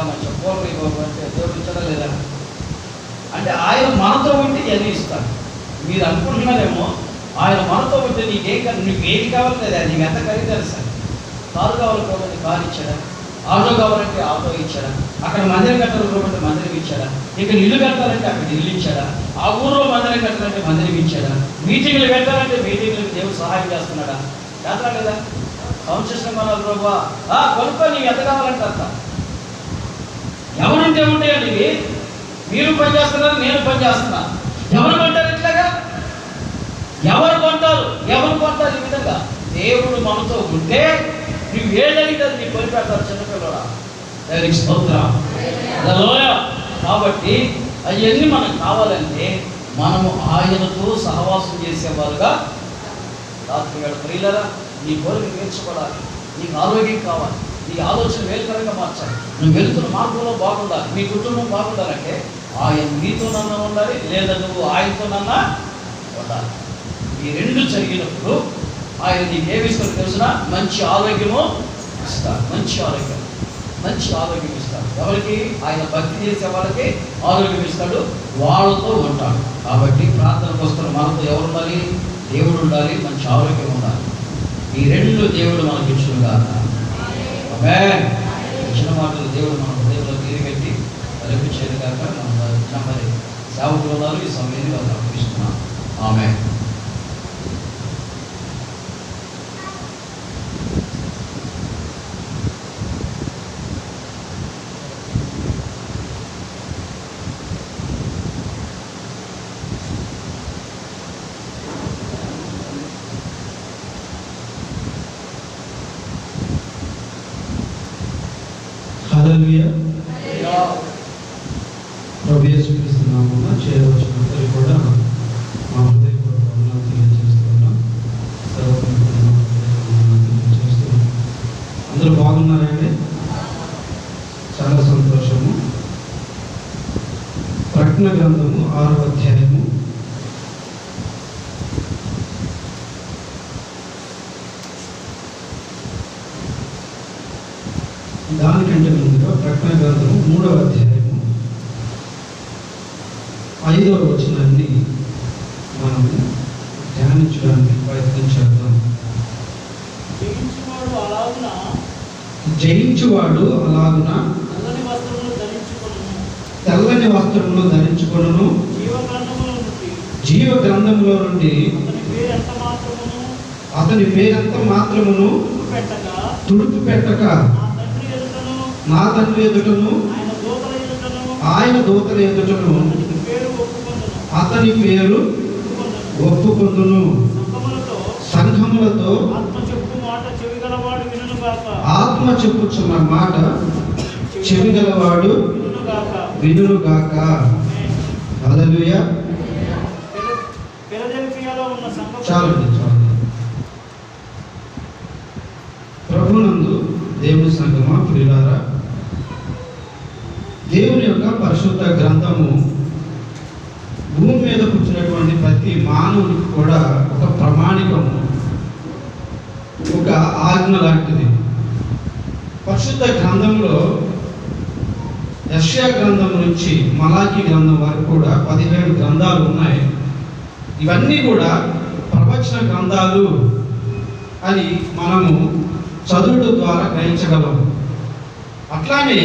మంచి పూర్వం ఇవ్వమంటే దేవుడు ఇచ్చడా లేదా? అంటే ఆయన మనతో ఉంటే ఇవన్నీ ఇస్తాడు. మీరు అనుకుంటున్నారేమో ఆయన మనతో ఉంటే నీకు ఏది కావాలి లేదా, నీకు ఎంత ఖరీదారు సార్. కారు కావాలనుకోమంటే కారు ఇచ్చాడా, ఆటో కావాలంటే ఆటో ఇచ్చాడా, అక్కడ మందిరం కట్టాలనుకోమంటే మందిరం ఇచ్చాడా, ఇక్కడ ఇల్లు కట్టాలంటే అక్కడ ఇల్లు ఇచ్చాడా, ఆ ఊర్లో మందిరం కట్టాలంటే మందిరం ఇచ్చాడా, మీటింగ్లు పెట్టాలంటే మీటింగ్లకు దేవుడు సహాయం చేస్తున్నాడా? చేస్తా లేదా? సంవత్సరం కొనాలి ప్రభా, కొనుక్కో నీకు ఎంత కావాలంటే అంత. ఎవరుంటే ఉంటాయండి, మీరు పని చేస్తున్నారు, నేను పని చేస్తున్నా. ఎవరు కొంటారు ఇట్లాగా? ఎవరు కొంటారు ఈ విధంగా? దేవుడు మనతో ఉంటే నువ్వు ఏదైతే నీ కొని పెడతారు చిన్నపిల్లడా. దేవునికి స్తోత్రం. కాబట్టి అవన్నీ మనకు కావాలంటే మనము ఆయనతో సహవాసం చేసేవారుగా రాత్రి వేళ ప్రియులరా నీ కోరిక నేర్చుకోవాలి, నీకు ఆరోగ్యం కావాలి, నీ ఆలోచన వేలుకరంగా మార్చాలి, నువ్వు వెళ్తున్న మార్గంలో బాగుండాలి, నీ కుటుంబం బాగుండాలంటే ఆయన నీతోనన్నా ఉండాలి, లేదా నువ్వు ఆయనతోనన్నా ఉండాలి. ఈ రెండు జరిగినప్పుడు ఆయన నీకు ఏమిస్తాడు తెలుసునా? మంచి ఆరోగ్యము ఇస్తాడు. మంచి ఆరోగ్యం ఇస్తాడు. ఎవరికి? ఆయన భక్తి చేసే వాళ్ళకి ఆరోగ్యం ఇస్తాడు, వాళ్ళతో ఉంటాడు. కాబట్టి ప్రార్థనకు వస్తున్న మనతో ఎవరు ఉండాలి? దేవుడు ఉండాలి, మంచి ఆరోగ్యం ఉండాలి. ఈ రెండు దేవుడు మనకి ఇచ్చునుగా. ఆమేన్. ఇచ్చిన మాటలు దేవుడు మన హృదయంలో తీరిగట్టి కల్పించేది కాక మనం ఇచ్చిన మరి సేవకులు ఉన్నారు, ఈ సమయాన్ని వాళ్ళు అర్పిస్తున్నాం. ఆమేన్. హల్లెలూయా. ప్రభు యేసుక్రీస్తు నామమున చేరవచ్చినందరూ కూడా మా హృదయపూర్వక వందనాలు తెలియజేస్తున్నాం. తెలియజేస్తున్నాం. అందరూ బాగున్నారండి? చాలా సంతోషము. ప్రకటన గ్రంథము 6వ అధ్యాయము దానికంటే ముందుగా ప్రకటన గ్రంథము 3వ అధ్యాయము 5వ వచనాన్ని మనం ధ్యానించడానికి ప్రయత్నం చేద్దాం. జయించువాడు అలాగున తెల్లని వస్త్రములు ధరించుకొనును, జీవ గ్రంథములో నుండి అతని పేరంత మాత్రమును తుడుపు పెట్టక నా తండ్రి ఎదుటను ఆయన దూతల ఎదుటను అతని పేరు ఒప్పుకొందును. సంఘములతో ఆత్మ చెప్పుచున్న మాట చెవిగలవాడు వినుగాక. హల్లెలూయా. చాలండి. ప్రభునందు దేవుని సంగమా ప్రియులారా, దేవుని యొక్క పరిశుద్ధ గ్రంథము భూమి మీద కూర్చున్నటువంటి ప్రతి మానవుడికి కూడా ఒక ప్రమాణికము, ఒక ఆజ్ఞ లాంటిది. పరిశుద్ధ గ్రంథంలో యెషయా గ్రంథం నుంచి మలాకీ గ్రంథం వరకు కూడా 17 గ్రంథాలు ఉన్నాయి. ఇవన్నీ కూడా ప్రవచన గ్రంథాలు అని మనము చదువుడు ద్వారా గ్రహించగలం. అట్లానే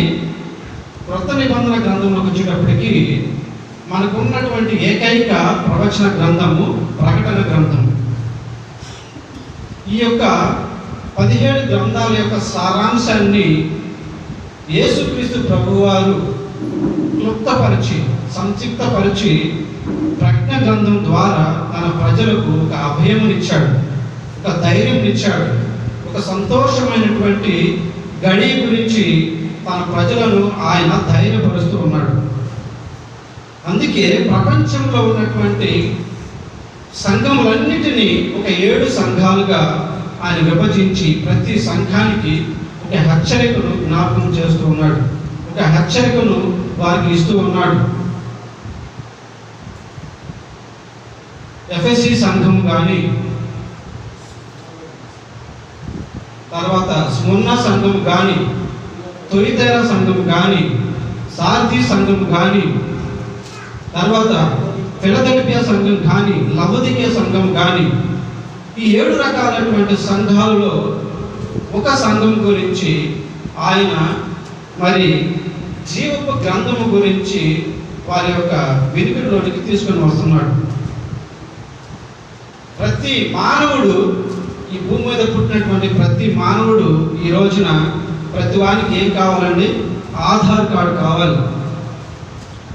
క్రొత్త నిబంధన గ్రంథంలోకి వచ్చేటప్పటికి మనకు ఉన్నటువంటి ఏకైక ప్రవచన గ్రంథము ప్రకటన గ్రంథం. ఈ యొక్క 17 గ్రంథాల యొక్క సారాంశాన్ని యేసుక్రీస్తు ప్రభువారు క్లుప్తపరిచి సంక్షిప్తపరిచి ప్రజ్ఞ గ్రంథం ద్వారా తన ప్రజలకు ఒక అభయమునిచ్చాడు, ఒక ధైర్యంనిచ్చాడు, ఒక సంతోషమైనటువంటి గడి గురించి తన ప్రజలను ఆయన ధైర్యపరుస్తూ ఉన్నాడు. అందుకే ప్రపంచంలో ఉన్నటువంటి సంఘములన్నిటినీ ఒక 7 సంఘాలుగా ఆయన విభజించి ప్రతి సంఘానికి ఒక హెచ్చరికను జ్ఞాపకం చేస్తూ ఉన్నాడు, ఒక హెచ్చరికను వారికి ఇస్తూ ఉన్నాడు. ఎఫెసీ సంఘం కానీ, తర్వాత స్ముర్నా సంఘం కానీ, తొయితేరా సంఘం కానీ, సార్దీ సంఘం కానీ, తర్వాత ఫిలదెల్ఫియా సంఘం కానీ, లవొదికీయ సంఘం కానీ, ఈ 7 రకాలైనటువంటి సంఘాలలో ఒక సంఘం గురించి ఆయన మరి జీవపు గ్రంథము గురించి వారి యొక్క వినికిడిలోనికి తీసుకొని వస్తున్నాడు. ప్రతి మానవుడు, ఈ భూమి మీద పుట్టినటువంటి ప్రతి మానవుడు ఈ రోజున ప్రతి వానికి ఏం కావాలండి? ఆధార్ కార్డు కావాలి,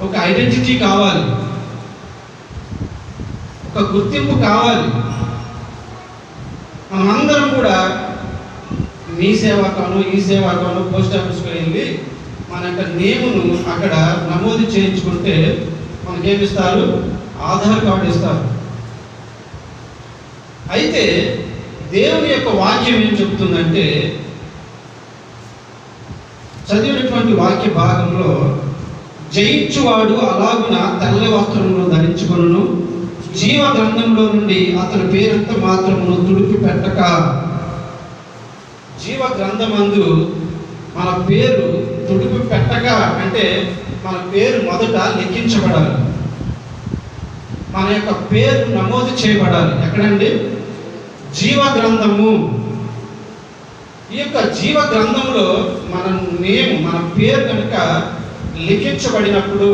ఒక ఐడెంటిటీ కావాలి, ఒక గుర్తింపు కావాలి. మనమందరం కూడా మీ సేవాకాను ఈ సేవాకాను పోస్ట్ ఆఫీస్కి వెళ్ళి మన యొక్క నేమును అక్కడ నమోదు చేయించుకుంటే మనకేమిస్తారు? ఆధార్ కార్డు ఇస్తారు. అయితే దేవుని యొక్క వాక్యం ఏం చెప్తుందంటే, చదివినటువంటి వాక్య భాగంలో జయించువాడు అలాగున తెల్ల వస్త్రమును ధరించుకొనును, జీవ గ్రంథంలో నుండి అతని పేరంత మాత్రమును తుడిపి పెట్టక. జీవ గ్రంథమందు మన పేరు తుడిపి పెట్టక అంటే మన పేరు మొదట లెక్కించబడాలి, మన యొక్క పేరు నమోదు చేయబడాలి. ఎక్కడండి? జీవ గ్రంథము. ఈ యొక్క జీవ గ్రంథంలో మన నేమ్, మన పేరు కనుక లిఖించబడినప్పుడు,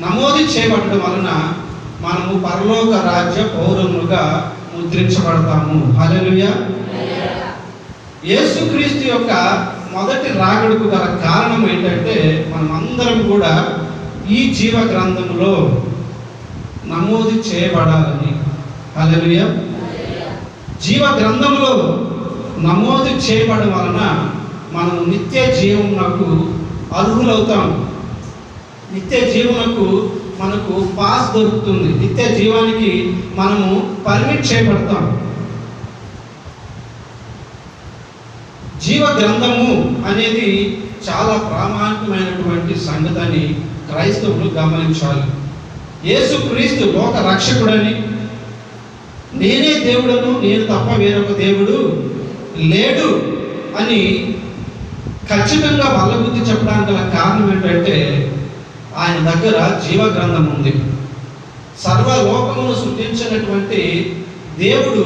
నమోదు చేయబడడం వలన మనము పరలోక రాజ్య పౌరులుగా ముద్రించబడతాము. హల్లెలూయా. యేసుక్రీస్తు యొక్క మొదటి రాకడకు గల కారణం ఏంటంటే, మనమందరం కూడా ఈ జీవ గ్రంథంలో నమోదు చేయబడాలని. హల్లెలూయా. జీవ గ్రంథంలో నమోదు చేయబడడం వలన మనం నిత్య జీవమునకు అర్హులవుతాం. నిత్య జీవమునకు మనకు పాస్ దొరుకుతుంది. నిత్య జీవానికి మనము పర్మిట్ చేయబడతాం. జీవ గ్రంథము అనేది చాలా ప్రామాణికమైనటువంటి సంగతిని క్రైస్తవులు గమనించాలి. యేసుక్రీస్తు లోక రక్షకుడని, నేనే దేవుడను, నేను తప్ప వేరొక దేవుడు లేడు అని ఖచ్చితంగా బల్లబుద్ధి చెప్పడానికి గల కారణం ఏంటంటే, ఆయన దగ్గర జీవ గ్రంథం ఉంది. సర్వలోకమును సృష్టించినటువంటి దేవుడు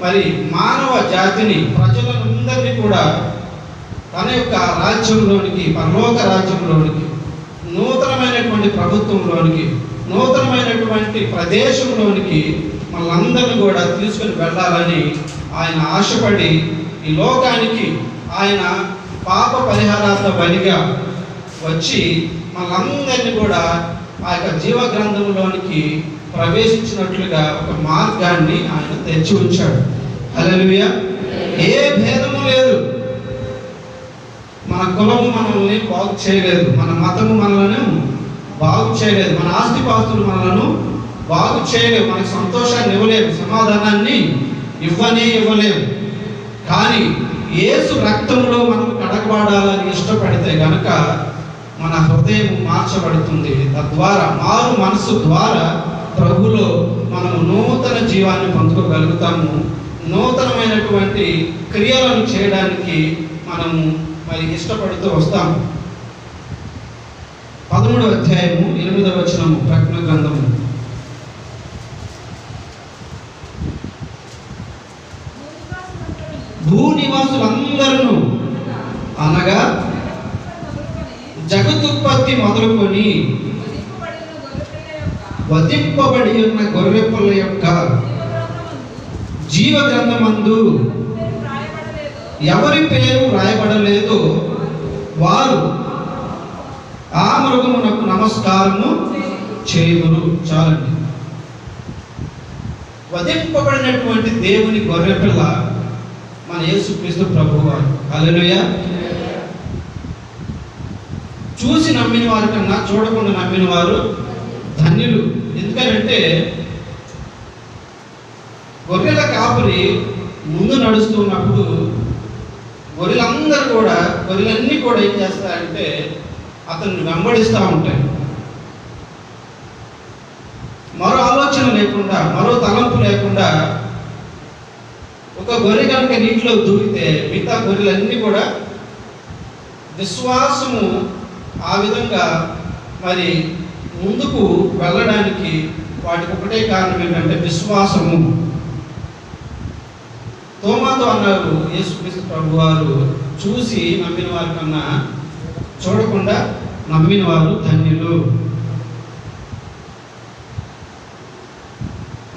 మరి మానవ జాతిని, ప్రజలందరినీ కూడా తన యొక్క రాజ్యంలోనికి, పరలోక రాజ్యంలోనికి, నూతనమైనటువంటి ప్రభుత్వంలోనికి, నూతనమైనటువంటి ప్రదేశంలోనికి మనందరినీ కూడా తీసుకుని వెళ్ళాలని ఆయన ఆశపడి ఈ లోకానికి ఆయన పాప పరిహారార్థ బలిగా వచ్చి మనందరినీ కూడా ఆ యొక్క జీవ గ్రంథంలోనికి ప్రవేశించినట్లుగా ఒక మార్గాన్ని ఆయన తెచ్చి ఉంచాడు. హల్లెలూయా. ఏ భేదము లేదు. మన కులము మనల్ని బాగు చేయలేదు, మన మతము మనలను బాగు చేయలేదు, మన ఆస్తిపాస్తులు మనలను బాగు చేయలేవు, మనకు సంతోషాన్ని ఇవ్వలేవు, సమాధానాన్ని ఇవ్వలేవు. కానీ యేసు రక్తంలో మనం కడగబడాలని ఇష్టపడితే గనక మన హృదయం మార్చబడుతుంది. తద్వారా మారు మనసు ద్వారా ప్రభులో మనము నూతన జీవాన్ని పొందుకోగలుగుతాము. నూతనమైనటువంటి క్రియలను చేయడానికి మనము మరి ఇష్టపడుతూ వస్తాము. 13వ అధ్యాయము 8వ వచనము ప్రకటన గ్రంథము. భూని భూనివాసులందరూ అనగా జగదుత్పత్తి మొదలుకొని వధింపబడి ఉన్న గొర్రెపిల్ల యొక్క జీవ గ్రంథమందు ఎవరి పేరు రాయబడలేదో వారు ఆ మృగమునకు నమస్కారము చేయుదురు. చాలండి. వధింపబడినటువంటి దేవుని గొర్రెపిల్ల మన యేసుక్రీస్తు ప్రభువారు. హల్లెలూయా. చూసి నమ్మిన వారి కన్నా చూడకుండా నమ్మిన వారు ధన్యులు. ఎందుకంటే గొర్రెల కాపరి ముందు నడుస్తున్నప్పుడు గొర్రెలన్నీ కూడా ఏం చేస్తారంటే అతన్ని వెంబడిస్తూ ఉంటాయి. మరో ఆలోచన లేకుండా, మరో తలంపు లేకుండా ఒక గొర్రె కనుక నీటిలో దూకితే మిగతా గొర్రెలన్నీ కూడా విశ్వాసము ఆ విధంగా మరి ముందుకు వెళ్ళడానికి వాటికి ఒకటే కారణం ఏంటంటే విశ్వాసము. తోమాతో అన్నారు యేసుక్రీస్తు ప్రభువారు, చూసి నమ్మిన వారి కన్నా చూడకుండా నమ్మిన వారు ధన్యులు.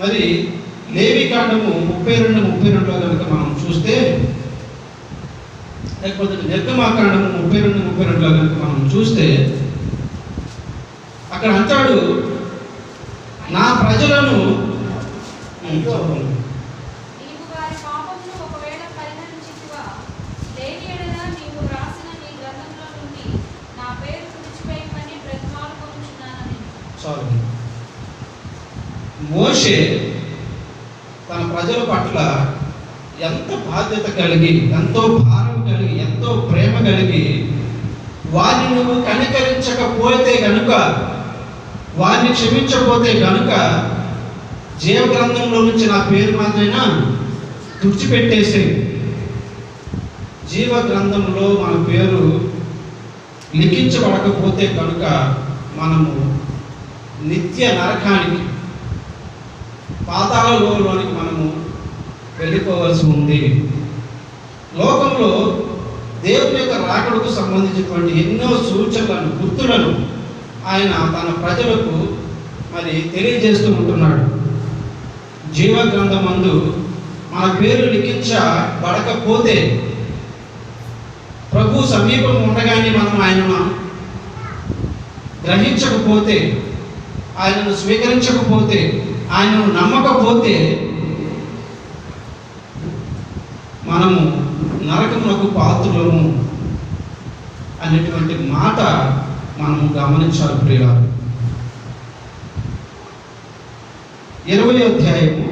మరి లేవికాండము 32:32లో కనుక మనం చూస్తే, లేకపోతే నిర్గమాకాండము 32:32లో కనుక మనం చూస్తే అక్కడ అంటాడు, నా ప్రజలను మోషే తన ప్రజల పట్ల ఎంత బాధ్యత కలిగి, ఎంతో భారం కలిగి, ఎంతో ప్రేమ కలిగి, వారిని నువ్వు కనికరించకపోతే గనుక, వారిని క్షమించకపోతే గనుక జీవ గ్రంథంలో నుంచి నా పేరు మాత్రమైనా తుడిచిపెట్టేసి, జీవ గ్రంథంలో మన పేరు లిఖించబడకపోతే కనుక మనము నిత్య నరకానికి, పాతాళలోనికి మనము వెళ్ళిపోవలసి ఉంది. లోకంలో దేవుని యొక్క రాకడకు సంబంధించినటువంటి ఎన్నో సూచనలను, గుర్తులను ఆయన తన ప్రజలకు మరి తెలియజేస్తూ ఉంటున్నాడు. జీవ గ్రంథమందు మన పేరు లిఖించబడకపోతే, ప్రభు సమీపం ఉండగానే మనం ఆయనను గ్రహించకపోతే, ఆయనను స్వీకరించకపోతే, ఆయనను నమ్మకపోతే మనము నరకమునకు పాత్రులము అనేటువంటి మాట మనము గమనించాలి ప్రియులారా. 20వ అధ్యాయము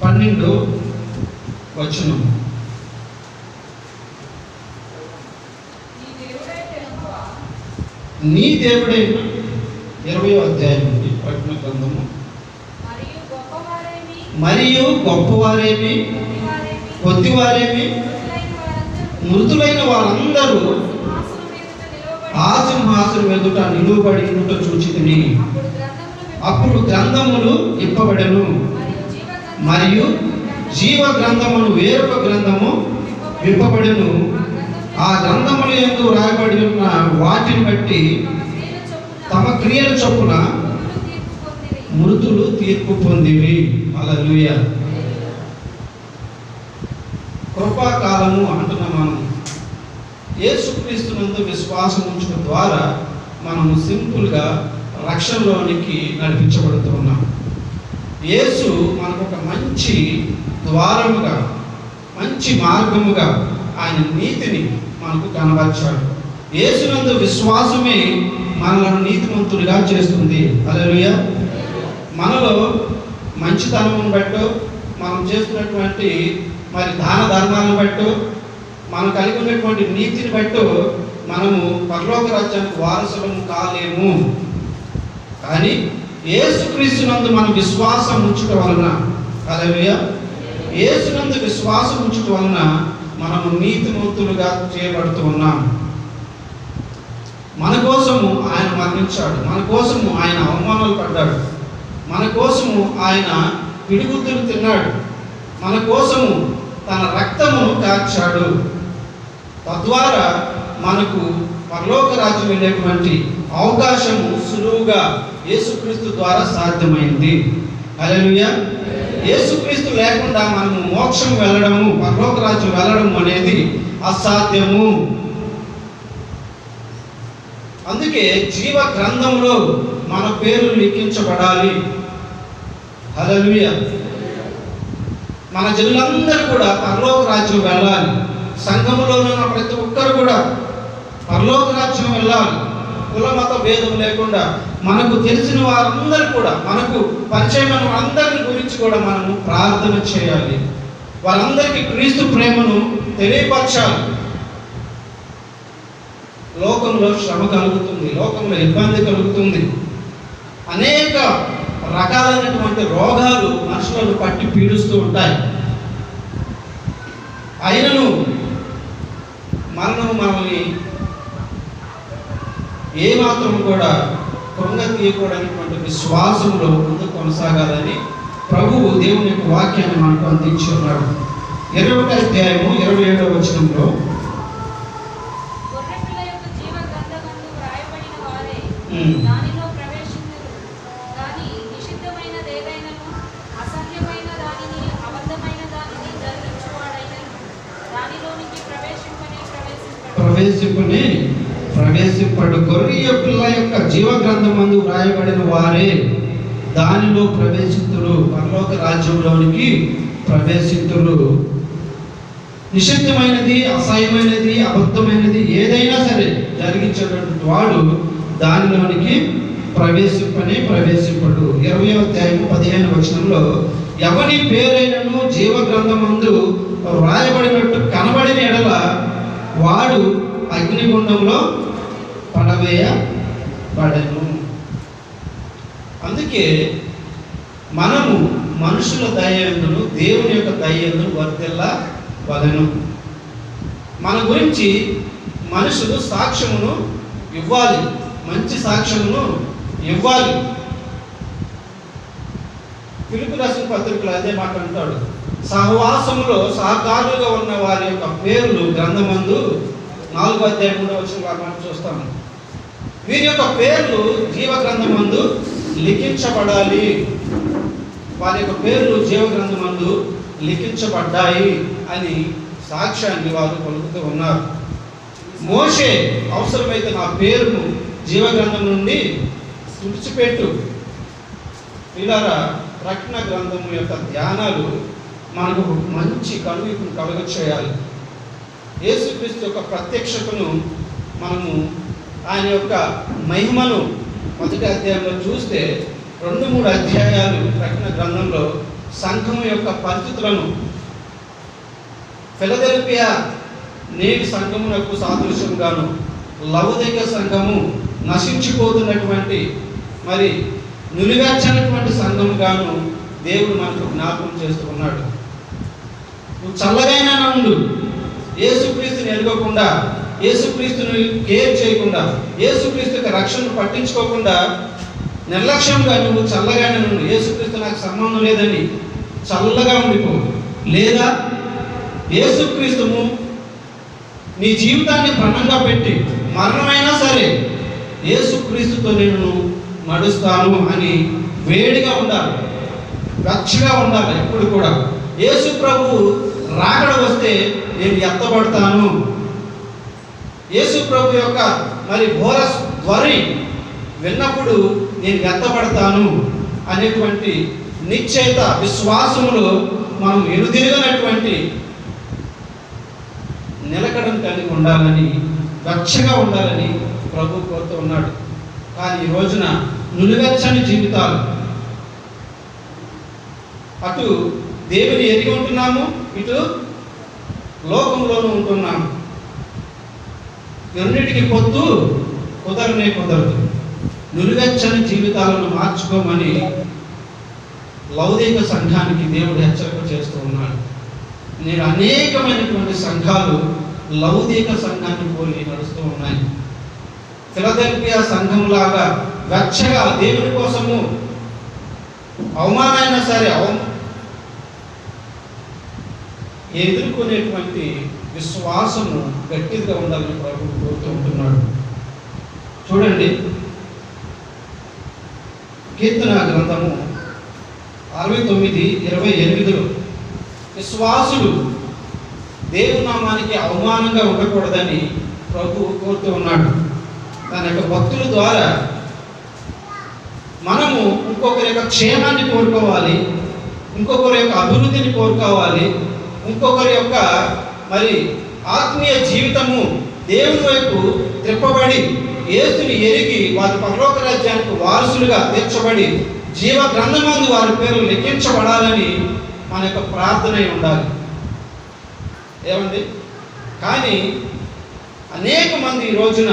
12వ వచనం. నీ దేవుడైన 20వ అధ్యాయం నుండి ప్రకటన గ్రంథము. మరియు గొప్పవారేమి కొద్దివారేమి మృతులైన వారందరూ ఆ సింహాసనం ఎదుట నిలువబడి ఉంట చూచితిని. అప్పుడు గ్రంథములు ఇప్పబడెను, మరియు జీవ గ్రంథమును వేరొక గ్రంథము విప్పబడెను. ఆ గ్రంథముల యందు రాయబడి ఉన్న వాటిని బట్టి తమ క్రియల చొప్పున మృతులు తీర్పు పొందిరి. హల్లెలూయా. కృపాకాలము అంటున్న మనం యేసుక్రీస్తునందు విశ్వాసం ఉంచడం ద్వారా మనము సింపుల్గా రక్షణలోనికి నడిపించబడుతున్నాం. యేసు మనకు ఒక మంచి ద్వారముగా, మంచి మార్గముగా ఆయన నీతిని మనకు కనబరిచాడు. యేసునందు విశ్వాసమే మనలను నీతిమంతులుగా చేస్తుంది. హల్లెలూయా. మనలో మంచితనం బట్టో, మనం చేస్తున్నటువంటి మరి దాన ధర్మాలను బట్టో, మనం కలిగి ఉన్నటువంటి నీతిని బట్టో మనము పరలోక రాజ్యానికి వారసులము కాలేము. కానీ యేసుక్రీస్తునందు మనం విశ్వాసం ఉంచడం వలన, హల్లెలూయా, యేసునందు విశ్వాసం ఉంచడం వలన మనము నీతిమంతులుగా చేయబడుతూ ఉన్నాం. మన కోసము ఆయన మరణించాడు, మన కోసము ఆయన అవమానాలు పడ్డాడు, మన కోసము ఆయన పిడిగుద్దులు తిన్నాడు, మన కోసము తన రక్తమును కార్చాడు. తద్వారా మనకు పరలోక రాజ్యం వెళ్ళేటువంటి అవకాశము సులువుగా యేసుక్రీస్తు ద్వారా సాధ్యమైంది. హల్లెలూయా. యేసుక్రీస్తు లేకుండా మనము మోక్షం వెళ్ళడము, పరలోక రాజ్యం వెళ్ళడం అనేది అసాధ్యము. అందుకే జీవ గ్రంథంలో మన పేరు లిఖించబడాలి. హల్లెలూయా. మన జనులందరూ కూడా పరలోక రాజ్యం వెళ్ళాలి. సంఘములో ఉన్న ప్రతి ఒక్కరు కూడా పరలోక రాజ్యం వెళ్ళాలి. కుల మత భేదం లేకుండా మనకు తెలిసిన వారందరూ కూడా, మనకు పరిచయమైన వారందరి గురించి కూడా మనము ప్రార్థన చేయాలి. వారందరికీ క్రీస్తు ప్రేమను తెలియపరచాలి. లోకంలో శ్రమ కలుగుతుంది, లోకంలో ఇబ్బంది కలుగుతుంది, అనేక రకాలైనటువంటి రోగాలు మనుషులను పట్టి పీడిస్తూ ఉంటాయి. అయినను మనము మనల్ని ఏమాత్రం కూడా కృంగ తీయకూడనటువంటి విశ్వాసంలో ముందుకు కొనసాగాలని ప్రభువు దేవుని యొక్క వాక్యాన్ని మనకు అందించి ఉన్నాడు. 21వ అధ్యాయము 27వ వచనంలో ప్రవేశింపడు గొర్రె పిల్ల యొక్క జీవ గ్రంథమందు వ్రాయబడిన వారే దానిలో ప్రవేశింతురు, పరలోక రాజ్యంలోనికి ప్రవేశింతురు. నిషిద్ధమైనది, అసహ్యమైనది, అబద్ధమైనది ఏదైనా సరే జరిగించేటటువంటి వాడు దానిలోనికి ప్రవేశింపడు. 20వ అధ్యాయము 15వ వచనంలో ఎవని పేరైనను జీవ గ్రంథమందు వ్రాయబడినట్టు కనబడిన ఎడల వాడు అగ్నిగుండంలో పడవేయబడెను. అందుకే మనము మనుషుల దయయందును దేవుని యొక్క దయయందును వర్ధిల్లవలెను. మన గురించి మనుషులు సాక్ష్యమును ఇవ్వాలి, మంచి సాక్ష్యమును ఇవ్వాలి. ఫిలిప్పీ రాసిన పత్రికలో అదే మాట అంటాడు, సహవాసములో సహకారులుగా ఉన్న వారి యొక్క పేర్లు గ్రంథమందు 4వ అధ్యాయం 3వ వచనంలో మనం చూస్తాము. వీరి యొక్క పేర్లు జీవ గ్రంథమందు లిఖించబడాలి. వారి యొక్క పేర్లు జీవ గ్రంథమందు లిఖించబడ్డాయి అని సాక్ష్యాన్ని వారు పలుకుతూ ఉన్నారు. మోషే అవసరమైతే నా పేరును జీవ గ్రంథం నుండి తుడిచిపెట్టు. ఇలారా ప్రకటన గ్రంథము యొక్క ధ్యానాలు మనకు మంచి కనువిపును కలుగ చేయాలి. యేసుక్రీస్తు యొక్క ప్రత్యక్షతను మనము, ఆయన యొక్క మహిమను మొదటి అధ్యాయంలో చూస్తే 2-3 అధ్యాయాలు ప్రకటన గ్రంథంలో సంఘము యొక్క పరిస్థితులను, ఫిలదెల్ఫియా నేటి సంఘమునకు సాదృశ్యంగాను, లవోదికయ సంఘము నశించిపోతున్నటువంటి మరి నిలువెచ్చనటువంటి సంఘముగాను దేవుడు మనకు జ్ఞాపకం చేస్తూ ఉన్నాడు. నువ్వు చల్లగైనా ఉండు, యేసుక్రీస్తుని ఎరగకుండా, యేసుక్రీస్తుని కేర్ చేయకుండా, యేసుక్రీస్తు యొక్క రక్షణను పట్టించుకోకుండా నిర్లక్ష్యంగా నువ్వు చల్లగానే ఉండు. యేసుక్రీస్తు నాకు సంబంధం లేదని చల్లగా ఉండిపో. లేదా యేసుక్రీస్తును నీ జీవితాన్ని ప్రణంగా పెట్టి మరణమైనా సరే యేసుక్రీస్తుతో నేను నడుస్తాను అని వేడిగా ఉండాలి, వెచ్చగా ఉండాలి. ఎప్పుడు కూడా యేసు ప్రభువు రాకడ వస్తే నేను ఎత్తబడతాను, యేసు ప్రభు యొక్క మరి ఘోర ధ్వని విన్నప్పుడు నేను ఎత్తబడతాను అనేటువంటి నిశ్చయిత విశ్వాసములో మనం ఎనుదిరగనటువంటి నిలకడను కలిగి ఉండాలని, వెచ్చగా ఉండాలని ప్రభు కోరుతూ ఉన్నాడు. కానీ ఈ రోజున నులివెచ్చని జీవితాలు, అటు దేవుని ఎరిగి ఉంటున్నాము, ఇటు లోకంలోనూ ఉంటున్నాము. ఎన్నిటికీ పొత్తు కుదరదు. నులివెచ్చని జీవితాలను మార్చుకోమని లౌకిక సంఘానికి దేవుడు హెచ్చరిక చేస్తూ ఉన్నాడు. నేను అనేకమైనటువంటి సంఘాలు లౌకిక సంఘాన్ని పోలి నడుస్తూ ఉన్నాయి. ఫిలదెల్ఫియా సంఘంలాగా వెచ్చగా దేవుని కోసము అవమానమైనా సరే ఎదుర్కొనేటువంటి విశ్వాసము గట్టిగా ఉండాలని ప్రభు కోరుతూ ఉంటున్నాడు. చూడండి, కీర్తన గ్రంథము 69:28 విశ్వాసుడు దేవుని నామానికి అవమానంగా ఉండకూడదని ప్రభు కోరుతూ ఉన్నాడు. తన యొక్క భక్తుల ద్వారా మనము ఇంకొకరి యొక్క క్షేమాన్ని కోరుకోవాలి, ఇంకొకరి యొక్క అభివృద్ధిని కోరుకోవాలి, ఇంకొకరి యొక్క మరి ఆత్మీయ జీవితము దేవుని వైపు త్రిప్పబడి యేసుని ఎరిగి వారి పరలోక రాజ్యానికి వారసులుగా తీర్చబడి జీవ గ్రంథమందు వారి పేరు లెక్కించబడాలని మన యొక్క ప్రార్థన ఉండాలి. ఏమండి? కానీ అనేక మంది ఈ రోజున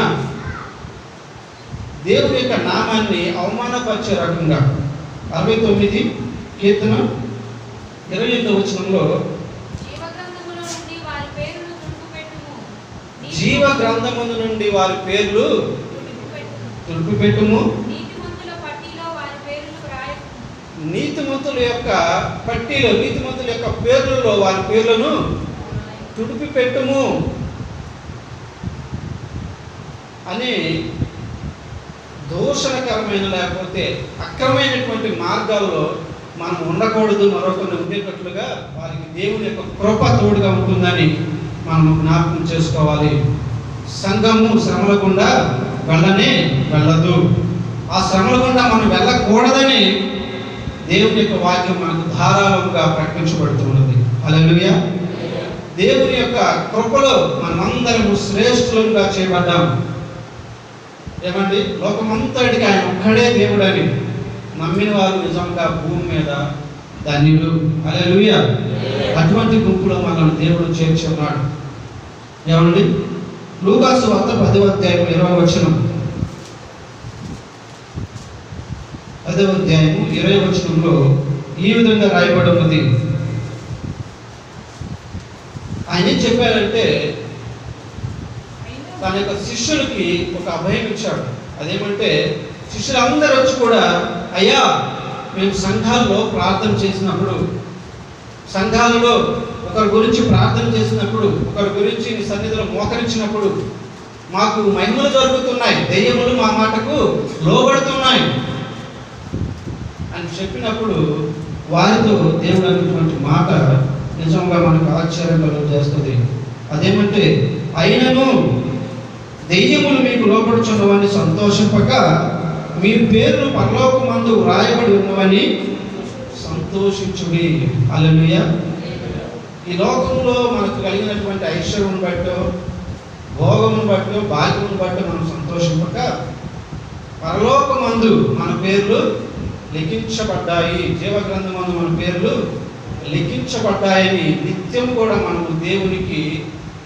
దేవుని యొక్క నామాన్ని అవమానపరిచే రకంగా 69 కీర్తన 28వ వచనంలో జీవ గ్రంథముల నుండి వారి పేర్లు తుడిపిపెట్టుము, నీతిమంతుల యొక్క పట్టీలో నీతిమంతుల యొక్క పేర్లలో వారి పేర్లను తుడిపిపెట్టుము అని దోషణకరమైన లేకపోతే అక్రమైనటువంటి మార్గాల్లో మనం ఉండకూడదు, మరొకరిని ఉండేటట్లుగా వారికి దేవుని యొక్క కృప తోడుగా ఉంటుందని మనం జ్ఞాపకం చేసుకోవాలి. సంఘము శ్రమల గుండా వెళ్ళదు. ఆ శ్రమల గుండా మనం వెళ్ళకూడదని దేవుని యొక్క వాక్యం మనకు ధారాళంగా ప్రకటించబడుతున్నది. హల్లెలూయా. దేవుని యొక్క కృపలో మనమందరము శ్రేష్ఠులుగా చేయబడ్డాం. ఏమండి? లోకమంతటికి ఆయన ఒక్కడే దేవుడని నమ్మిన వారు నిజంగా భూమి మీద ధన్యులు. హల్లెలూయా. అటువంటి గుంపులో మనల్ని దేవుడు చేర్చి ఉన్నాడు. ఏమండి? లూకాసు వార్త 10వ అధ్యాయం 20వ వచనం, 10వ అధ్యాయం 20వ వచనంలో ఈ విధంగా రాయబడి ఉన్నది. ఆయన ఏం చెప్పారంటే తన యొక్క శిష్యులకి ఒక అభయం ఇచ్చాడు. అదేమంటే శిష్యులందరూ వచ్చి కూడా, అయ్యా మేము సంఘాల్లో ప్రార్థన చేసినప్పుడు, సంఘాలలో ఒకరి గురించి ప్రార్థన చేసినప్పుడు, ఒకరి గురించి నీ సన్నిధిలో మోకరించినప్పుడు మాకు మహిమలు జరుగుతున్నాయి, దెయ్యములు మా మాటకు లోబడుతున్నాయి అని చెప్పినప్పుడు వారితో దేవుడు అనేటువంటి మాట నిజంగా మనకు ఆశ్చర్యం కలుగజేస్తుంది. అదేమంటే అయినను దెయ్యములు మీకు లోపడుచున్నవని సంతోషింపక మీ పేర్లు పరలోకమందు వ్రాయబడి ఉన్నవని సంతోషించుడి. హల్లెలూయా. ఈ లోకంలో మనకు కలిగినటువంటి ఐశ్వర్యం బట్టో, భోగమును బట్టో, భాగ్యమును బట్టో మనం సంతోషింపక పరలోకమందు మన పేర్లు లిఖించబడ్డాయి, జీవగ్రంథమందు మన పేర్లు లిఖించబడ్డాయని నిత్యం కూడా మనము దేవునికి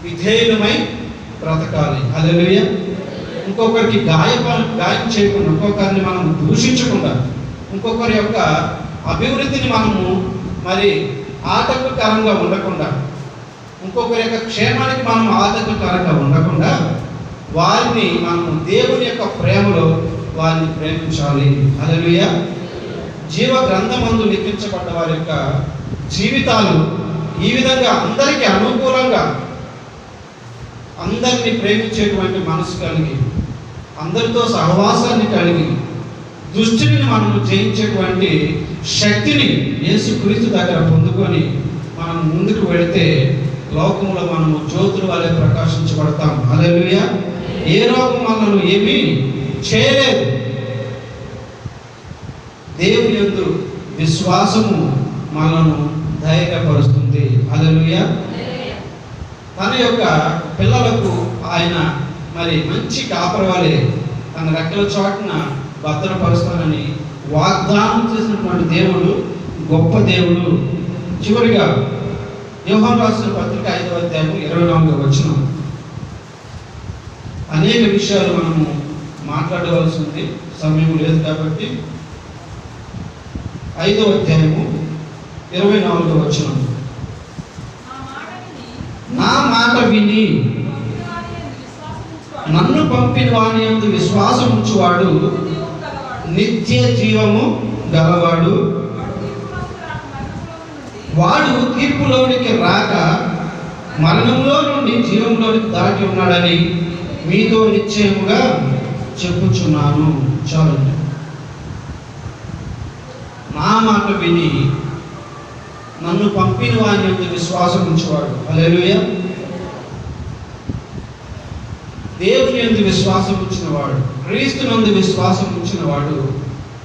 విధేయులమై బ్రతకాలి. హల్లెలూయా. ఇంకొకరికి గాయం చేయకుండా, ఇంకొకరిని మనం దూషించకుండా, ఇంకొకరి యొక్క అభివృద్ధిని మనము మరి ఆటంకకరంగా ఉండకుండా, ఇంకొకరి యొక్క క్షేమానికి మనం ఆటంకకరంగా ఉండకుండా వారిని మనము దేవుని యొక్క ప్రేమలో వారిని ప్రేమించాలి. హల్లెలూయా. జీవ గ్రంథమందు లిఖించబడ్డ వారి యొక్క జీవితాలు ఈ విధంగా అందరికీ అనుకూలంగా, అందరినీ ప్రేమించేటువంటి మనసు కలిగి, అందరితో సహవాసాన్ని కలిగి, దుష్టుని మనము జయించేటువంటి శక్తిని యేసుక్రీస్తు దగ్గర పొందుకొని మనం ముందుకు వెళితే లోకంలో మనము జ్యోతుల వలె ప్రకాశించబడతాం. హల్లెలూయా. ఏ రోగం మనల్ని ఏమీ చేయలేదు. దేవుని యందు విశ్వాసము మనను ధైర్యపరుస్తుంది. హల్లెలూయా. తన యొక్క పిల్లలకు ఆయన మరి మంచి కాపరవాలే తన రెక్కల చాటున భద్రపరుస్తానని వాగ్దానం చేసినటువంటి దేవుడు గొప్ప దేవుడు. చివరిగా యోహాను రాసిన పత్రిక 5వ అధ్యాయం 24వ వచనం. అనేక విషయాలు మనము మాట్లాడవలసి ఉంది, సమయం లేదు కాబట్టి 5వ అధ్యాయము 24వ వచనం. నా మాట విని నన్ను పంపిన వాని యందు విశ్వాసం ఉంచువాడు నిత్య జీవము గలవాడు, వాడు తీర్పులోనికి రాక మరణంలో నుండి జీవంలోనికి దాటి ఉన్నాడని మీతో నిశ్చయముగా చెప్పుచున్నాను. చాలండి. నా మాట విని నన్ను పంపిన వాని యందు విశ్వాసం ఉంచేవాడు, హల్లెలూయా, దేవుని యందు విశ్వాసం ఉంచినవాడు, క్రీస్తునందు విశ్వాసం ఉంచినవాడు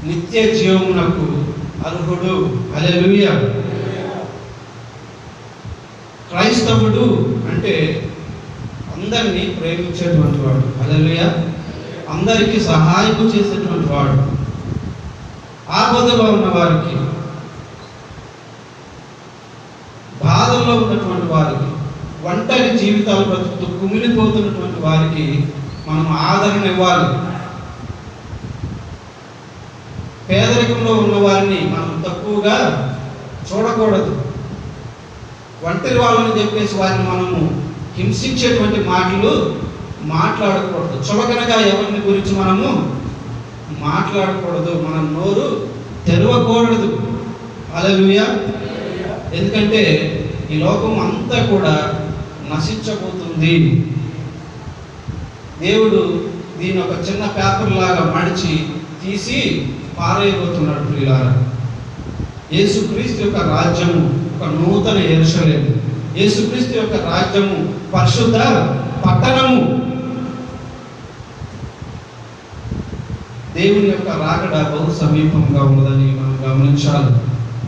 నిత్య జీవమునకు అర్హుడు, హల్లెలూయా. క్రైస్తవుడు అంటే అందరినీ ప్రేమించేటువంటి వాడు, హల్లెలూయా, అందరికీ సహాయం చేసేటువంటి వాడు, ఆపదలో ఉన్న వారికి, బాధల్లో ఉన్నటువంటి వారికి, ఒంటరి జీవితాలు బ్రతుకుతూ కుమిలిపోతున్నటువంటి వారికి మనం ఆదరణ ఇవ్వాలి. పేదరికంలో ఉన్న వారిని మనం తక్కువగా చూడకూడదు. ఒంటరి వాళ్ళని చెప్పేసి వారిని మనము హింసించేటువంటి మాటలు మాట్లాడకూడదు. చులకనగా ఎవరిని గురించి మనము మాట్లాడకూడదు. మనం నోరు తెరవకూడదు, హల్లెలూయా. ఎందుకంటే ఈ లోకం అంతా కూడా నశించబోతుంది. దేవుడు దీని ఒక చిన్న పేపర్ లాగా మడిచి తీసి పారేయబోతున్నాడు. ప్రియులారా, యేసుక్రీస్తు యొక్క రాజ్యము ఒక నూతన యెరూషలేము, యేసుక్రీస్తు యొక్క రాజ్యము పరిశుద్ధ పట్టణము. దేవుని యొక్క రాకడ బహు సమీపంగా ఉన్నదని మనం గమనించాలి.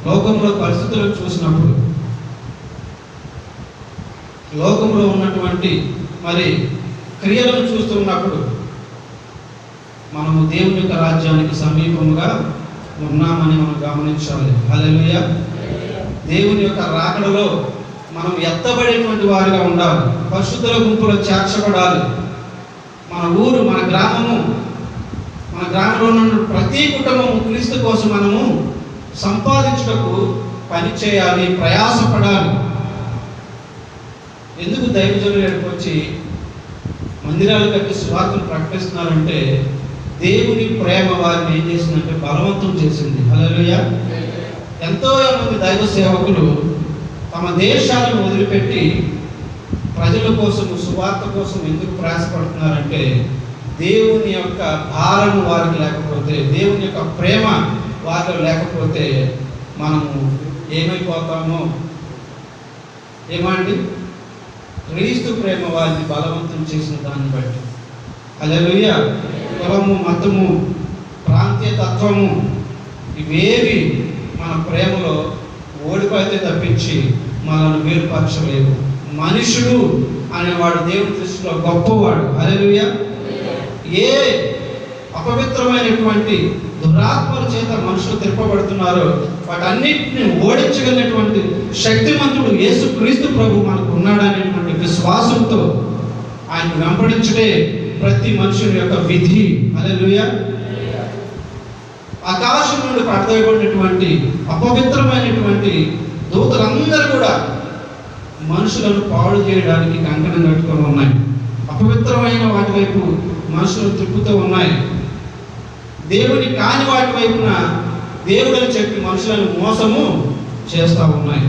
లోకంలో పరిస్థితులను చూసినప్పుడు, లోకంలో ఉన్నటువంటి మరి క్రియలను చూస్తున్నప్పుడు మనము దేవుని యొక్క రాజ్యానికి సమీపంగా ఉన్నామని మనం గమనించాలి, హల్లెలూయా. దేవుని యొక్క రాకడలో మనం ఎత్తబడేటువంటి వారిగా ఉండాలి, పరిశుద్ధుల గుంపులో చేర్చబడాలి. మన ఊరు, మన గ్రామము, మన గ్రామంలో ఉన్న ప్రతి కుటుంబము క్రీస్తు కోసం మనము సంపాదించుటకు పని చేయాలి, ప్రయాసపడాలి. ఎందుకు దైవజనులు ఎక్కడికి వచ్చి మందిరాలు కట్టి సువార్తను ప్రకటిస్తున్నారంటే దేవుని ప్రేమ వారిని ఏం చేసిందంటే బలవంతం చేసింది, హల్లెలూయా. ఎంతో మంది దైవ సేవకులు తమ దేశాలను వదిలిపెట్టి ప్రజల కోసం, సువార్త కోసం ఎందుకు ప్రయాసపడుతున్నారంటే దేవుని యొక్క భారము వారికి లేకపోతే, దేవుని యొక్క ప్రేమ వారిలో లేకపోతే మనము ఏమైపోతామో. ఏమండి? క్రీస్తు ప్రేమ వారిని బలవంతం చేసిన దాన్ని బట్టి, హల్లెలూయా. కులము, మతము, ప్రాంతీయ తత్వము ఇవేవి మన ప్రేమలో ఓడిపోతే తప్పించి మనల్ని వేరుపరచలేవు. మనుషుడు అనేవాడు దేవుని దృష్టిలో గొప్పవాడు, హల్లెలూయా. ఏ అపవిత్రమైనటువంటి దురాత్మల చేత మనుషులు తిప్పబడుతున్నారో వాటన్నిటిని ఓడించగలిగినటువంటి శక్తిమంతుడు యేసుక్రీస్తు ప్రభు మనకు ఉన్నాడనేటువంటి విశ్వాసంతో ఆయన వెంబడించడే ప్రతి మనుషుని యొక్క విధి, హల్లెలూయా. ఆకాశం నుండి పడదోయబడినటువంటి అపవిత్రమైనటువంటి దూతలందరూ కూడా మనుషులను పాడు చేయడానికి కంకణం కట్టుకొని ఉన్నాయి. అపవిత్రమైన వాటి వైపు మనుషులు తిప్పుతూ ఉన్నాయి. దేవుని కాని వాటి వైపున దేవుడని చెప్పి మనుషులను మోసము చేస్తూ ఉన్నాయి.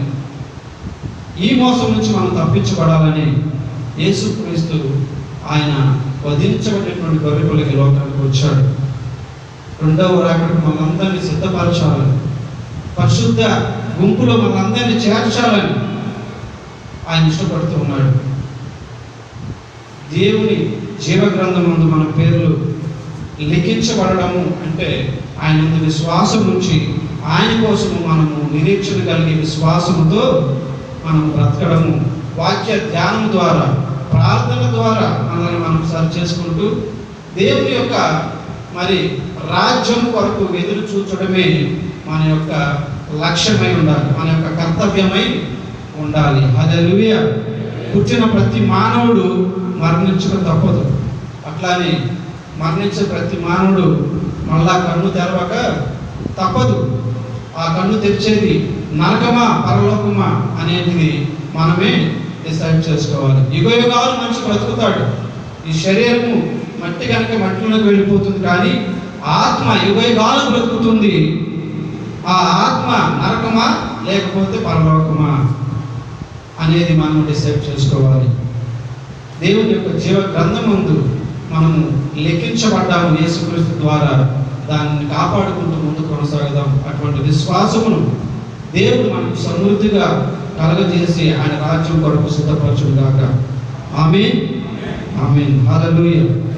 ఈ మోసం నుంచి మనం తప్పించబడాలని యేసుక్రీస్తు ఆయన వధించబడినటువంటి గొర్రెపిల్లకి లోకానికి వచ్చాడు. రెండవ రాకడకు మనందరినీ సిద్ధపరచాలని, పరిశుద్ధ గుంపులో మనందరినీ చేర్చాలని ఆయన ఇష్టపడుతూ ఉన్నాడు. దేవుని జీవగ్రంథం ముందు మన పేర్లు లిఖించబడము అంటే ఆయన ముందు విశ్వాసం నుంచి ఆయన కోసము మనము నిరీక్షణ కలిగే విశ్వాసముతో మనం బ్రతకడము, వాక్య ధ్యానం ద్వారా, ప్రార్థన ద్వారా మనల్ని మనం సరి చేసుకుంటూ దేవుని యొక్క మరి రాజ్యం కొరకు ఎదురు చూచడమే మన యొక్క లక్ష్యమై ఉండాలి, మన యొక్క కర్తవ్యమై ఉండాలి, హల్లెలూయా. పుట్టిన ప్రతి మానవుడు మరణించక తప్పదు. అట్లానే మరణించే ప్రతి మానవుడు మళ్ళా కన్ను తెరవక తప్పదు. ఆ కన్ను తెరిచేది నరకమా పరలోకమా అనేది మనమే డిసైడ్ చేసుకోవాలి. యుగయుగాలు మనిషి బ్రతుకుతాడు. ఈ శరీరము మట్టి కనుక మట్టిలోకి వెళ్ళిపోతుంది, కానీ ఆత్మ యుగయుగాలు బ్రతుకుతుంది. ఆ ఆత్మ నరకమా లేకపోతే పరలోకమా? అనేది మనం డిసైడ్ చేసుకోవాలి. దేవుని యొక్క జీవ గ్రంథమందు మనము లెక్కించబడ్డాము యేసుక్రీస్తు ద్వారా. దాన్ని కాపాడుకుంటూ ముందు కొనసాగుదాం. అటువంటి విశ్వాసమును దేవుడు మనకు సమృద్ధిగా కలగజేసి ఆయన రాజ్యం కొరకు సిద్ధపరచును గాక. ఆమేన్. ఆమేన్. హల్లెలూయా.